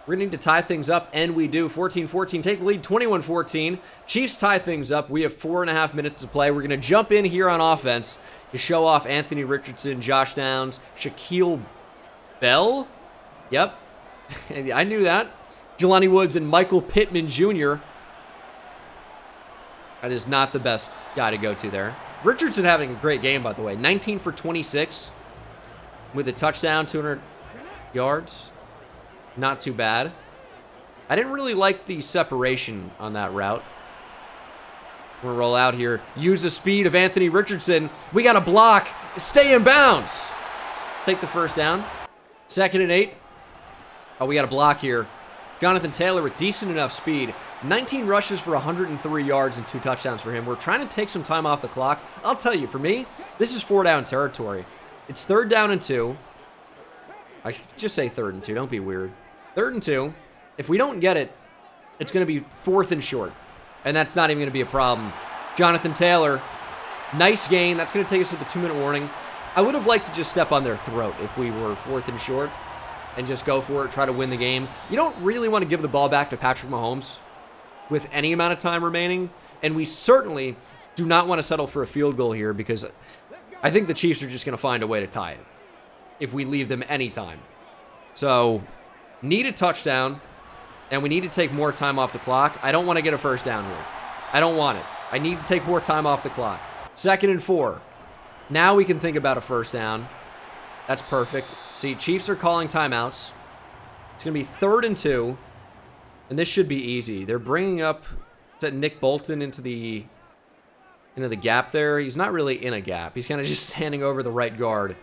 We're going to need to tie things up, and we do. 14-14, take the lead, 21-14. Chiefs tie things up. We have 4.5 minutes to play. We're going to jump in here on offense to show off Anthony Richardson, Josh Downs, Shaquille Bell. Yep, I knew that. Jelani Woods and Michael Pittman Jr. That is not the best guy to go to there. Richardson having a great game, by the way. 19 for 26 with a touchdown, 200 yards. Not too bad. I didn't really like the separation on that route. We're going to roll out here. Use the speed of Anthony Richardson. We got a block. Stay in bounds. Take the first down. 2nd and 8. Oh, we got a block here. Jonathan Taylor with decent enough speed. 19 rushes for 103 yards and 2 touchdowns for him. We're trying to take some time off the clock. I'll tell you, for me, this is 4-down territory. It's 3rd down and 2. I should just say 3rd and 2. Don't be weird. 3rd and 2. If we don't get it, it's going to be 4th and short. And that's not even going to be a problem. Jonathan Taylor, nice gain. That's going to take us to the 2-minute warning. I would have liked to just step on their throat if we were 4th and short and just go for it, try to win the game. You don't really want to give the ball back to Patrick Mahomes with any amount of time remaining. And we certainly do not want to settle for a field goal here because I think the Chiefs are just going to find a way to tie it if we leave them any time. So, need a touchdown, and we need to take more time off the clock. I don't want to get a first down here. I don't want it. I need to take more time off the clock. 2nd and 4. Now we can think about a first down. That's perfect. See, Chiefs are calling timeouts. It's going to be 3rd and 2, and this should be easy. They're bringing up Nick Bolton into the into the gap there. He's not really in a gap. He's kind of just standing over the right guard.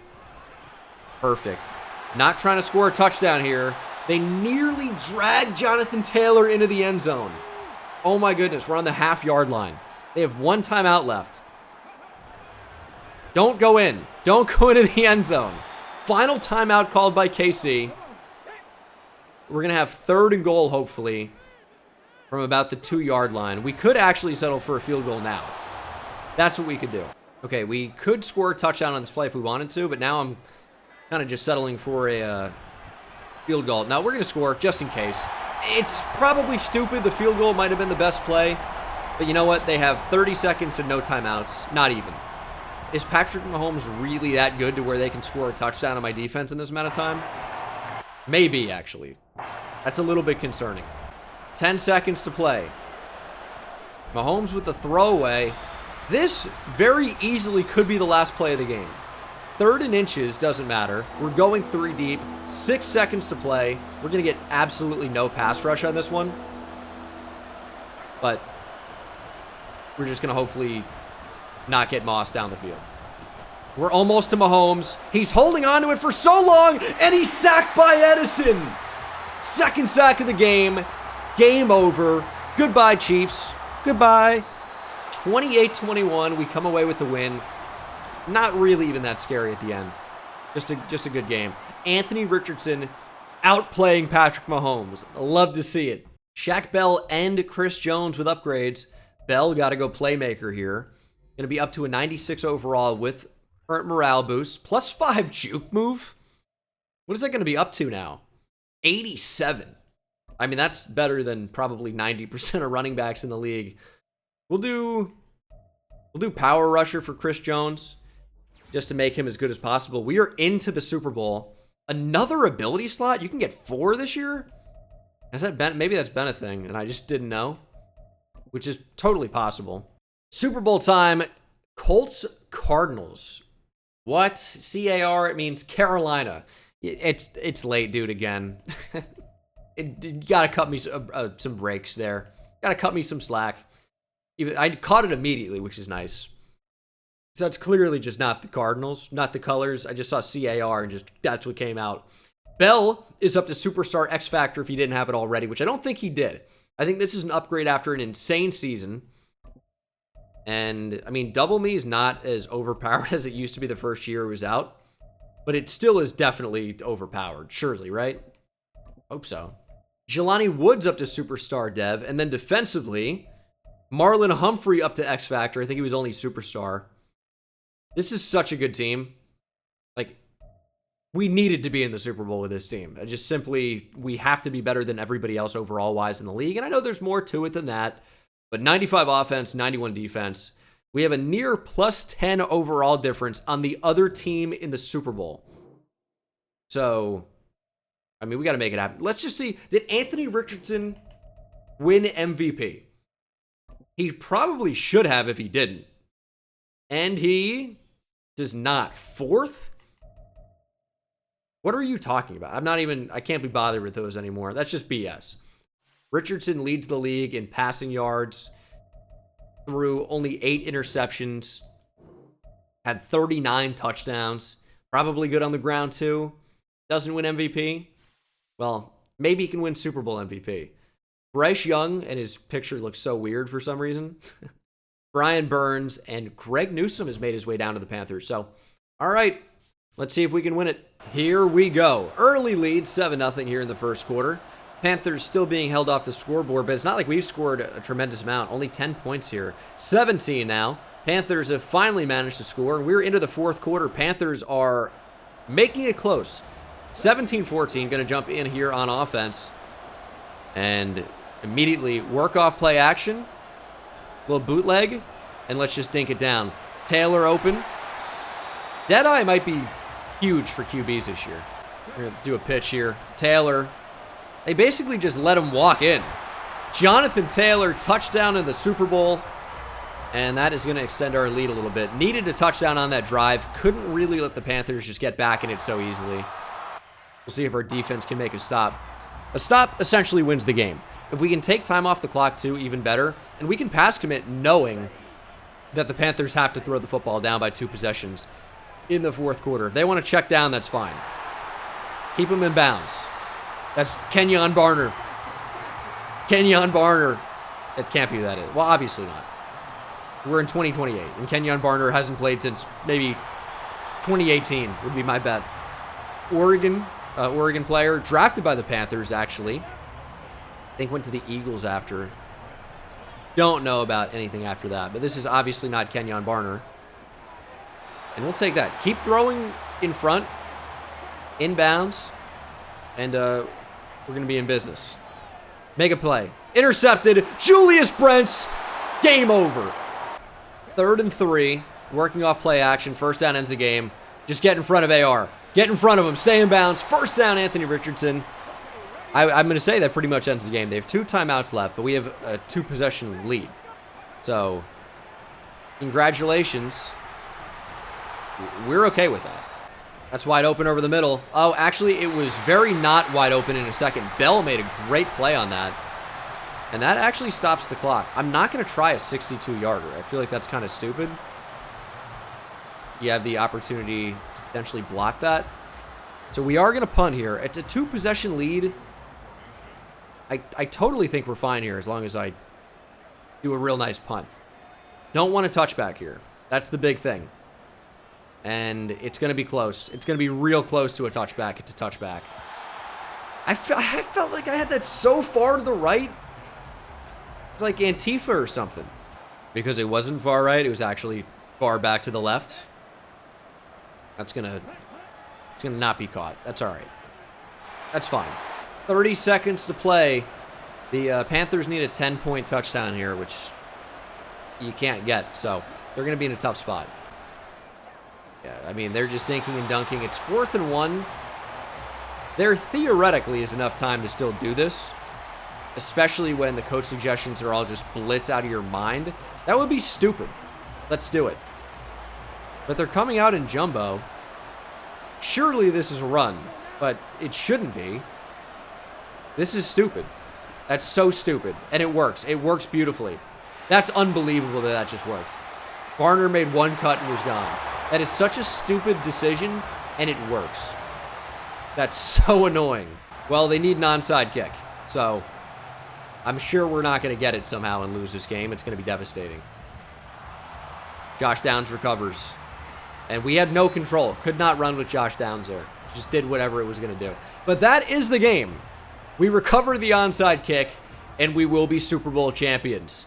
Perfect. Not trying to score a touchdown here. They nearly dragged Jonathan Taylor into the end zone. Oh my goodness, we're on the half-yard line. They have one timeout left. Don't go in. Don't go into the end zone. Final timeout called by KC. We're going to have 3rd and goal, hopefully, from about the 2-yard line. We could actually settle for a field goal now. That's what we could do. Okay, we could score a touchdown on this play if we wanted to, but now I'm kind of just settling for a field goal. Now, we're going to score just in case. It's probably stupid. The field goal might have been the best play. But you know what? They have 30 seconds and no timeouts. Not even. Is Patrick Mahomes really that good to where they can score a touchdown on my defense in this amount of time? Maybe, actually. That's a little bit concerning. 10 seconds to play. Mahomes with the throwaway. This very easily could be the last play of the game. 3rd and inches, doesn't matter. We're going 3 deep. 6 seconds to play. We're going to get absolutely no pass rush on this one. But we're just going to hopefully not get mossed down the field. We're almost to Mahomes. He's holding on to it for so long, and he's sacked by Edison. 2nd sack of the game. Game over. Goodbye, Chiefs. Goodbye. 28-21. We come away with the win. Not really even that scary at the end. Just a good game. Anthony Richardson outplaying Patrick Mahomes. Love to see it. Shaq Bell and Chris Jones with upgrades. Bell got to go playmaker here. Going to be up to a 96 overall with current morale boost. +5 juke move. What is that going to be up to now? 87. I mean, that's better than probably 90% of running backs in the league. We'll do power rusher for Chris Jones just to make him as good as possible. We are into the Super Bowl. Another ability slot? You can get 4 this year? Maybe that's been a thing, and I just didn't know. Which is totally possible. Super Bowl time. Colts, Cardinals. What? CAR, it means Carolina. It's late, dude, again. You gotta cut me some breaks there. Gotta cut me some slack. I caught it immediately, which is nice. So it's clearly just not the Cardinals, not the colors. I just saw CAR and just that's what came out. Bell is up to Superstar X Factor if he didn't have it already, which I don't think he did. I think this is an upgrade after an insane season. And, I mean, Double Me is not as overpowered as it used to be the first year it was out. But it still is definitely overpowered, surely, right? Hope so. Jelani Woods up to Superstar Dev. And then defensively, Marlon Humphrey up to X Factor. I think he was only Superstar. This is such a good team. Like, we needed to be in the Super Bowl with this team. We have to be better than everybody else overall-wise in the league. And I know there's more to it than that. But 95 offense, 91 defense. We have a near +10 overall difference on the other team in the Super Bowl. So, I mean, we got to make it happen. Let's just see. Did Anthony Richardson win MVP? He probably should have if he didn't. And he does not. 4th? What are you talking about? I can't be bothered with those anymore. That's just BS. Richardson leads the league in passing yards through only 8 interceptions. Had 39 touchdowns. Probably good on the ground too. Doesn't win MVP. Well, maybe he can win Super Bowl MVP. Bryce Young, and his picture looks so weird for some reason. Brian Burns and Greg Newsome has made his way down to the Panthers. So, all right, let's see if we can win it. Here we go. Early lead, 7-0 here in the first quarter. Panthers still being held off the scoreboard, but it's not like we've scored a tremendous amount. Only 10 points here. 17 now. Panthers have finally managed to score, and we're into the 4th quarter. Panthers are making it close. 17-14, going to jump in here on offense. And immediately work off play action. Little bootleg, and let's just dink it down. Taylor open. Deadeye might be huge for QBs this year. We're going to do a pitch here. Taylor. They basically just let him walk in. Jonathan Taylor, touchdown in the Super Bowl. And that is going to extend our lead a little bit. Needed a touchdown on that drive. Couldn't really let the Panthers just get back in it so easily. We'll see if our defense can make a stop. A stop essentially wins the game. If we can take time off the clock too, even better. And we can pass commit knowing that the Panthers have to throw the football down by 2 possessions in the fourth quarter. If they want to check down, that's fine. Keep them in bounds. That's Kenyon Barner. Kenyon Barner. It can't be that. Well, obviously not. We're in 2028, and Kenyon Barner hasn't played since maybe 2018 would be my bet. Oregon player, drafted by the Panthers, actually. I think went to the Eagles after. Don't know about anything after that, but this is obviously not Kenyon Barner. And we'll take that. Keep throwing in front, inbounds, and we're going to be in business. Make a play. Intercepted. Julius Brents. Game over. 3rd and 3. Working off play action. First down ends the game. Just get in front of AR. Get in front of him. Stay in bounds. First down, Anthony Richardson. I'm going to say that pretty much ends the game. They have 2 timeouts left, but we have a 2-possession lead. So, congratulations. We're okay with that. That's wide open over the middle. Oh, actually, it was very not wide open in a second. Bell made a great play on that. And that actually stops the clock. I'm not going to try a 62-yarder. I feel like that's kind of stupid. You have the opportunity to potentially block that. So we are going to punt here. It's a 2-possession lead. I totally think we're fine here as long as I do a real nice punt. Don't want a touchback here. That's the big thing. And it's going to be close. It's going to be real close to a touchback. It's a touchback. I felt like I had that so far to the right. It's like Antifa or something. Because it wasn't far right. It was actually far back to the left. It's going to not be caught. That's all right. That's fine. 30 seconds to play. The Panthers need a 10-point touchdown here, which you can't get. So they're going to be in a tough spot. Yeah, I mean, they're just dinking and dunking. It's 4th and 1. There theoretically is enough time to still do this, especially when the coach suggestions are all just blitz out of your mind. That would be stupid. Let's do it. But they're coming out in jumbo. Surely this is a run, but it shouldn't be. This is stupid. That's so stupid. And it works. It works beautifully. That's unbelievable that just worked. Barner made 1 cut and was gone. That is such a stupid decision, and it works. That's so annoying. Well, they need an onside kick, so I'm sure we're not going to get it somehow and lose this game. It's going to be devastating. Josh Downs recovers. And we had no control. Could not run with Josh Downs there. Just did whatever it was going to do. But that is the game. We recover the onside kick, and we will be Super Bowl champions.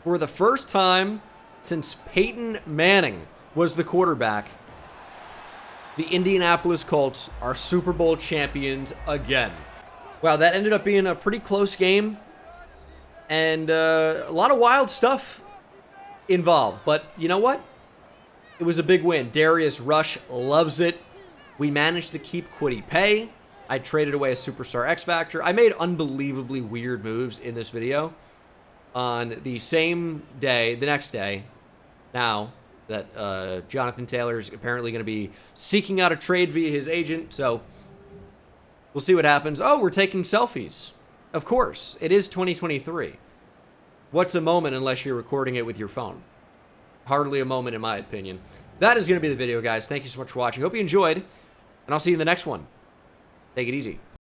For the first time since Peyton Manning was the quarterback, the Indianapolis Colts are Super Bowl champions again. Wow, that ended up being a pretty close game. And a lot of wild stuff involved. But you know what? It was a big win. Darius Rush loves it. We managed to keep Kwity Paye. I traded away a superstar X Factor. I made unbelievably weird moves in this video. On the same day, the next day, now that Jonathan Taylor is apparently going to be seeking out a trade via his agent. So we'll see what happens. Oh, we're taking selfies. Of course. It is 2023. What's a moment unless you're recording it with your phone? Hardly a moment, in my opinion. That is going to be the video, guys. Thank you so much for watching. Hope you enjoyed, and I'll see you in the next one. Take it easy.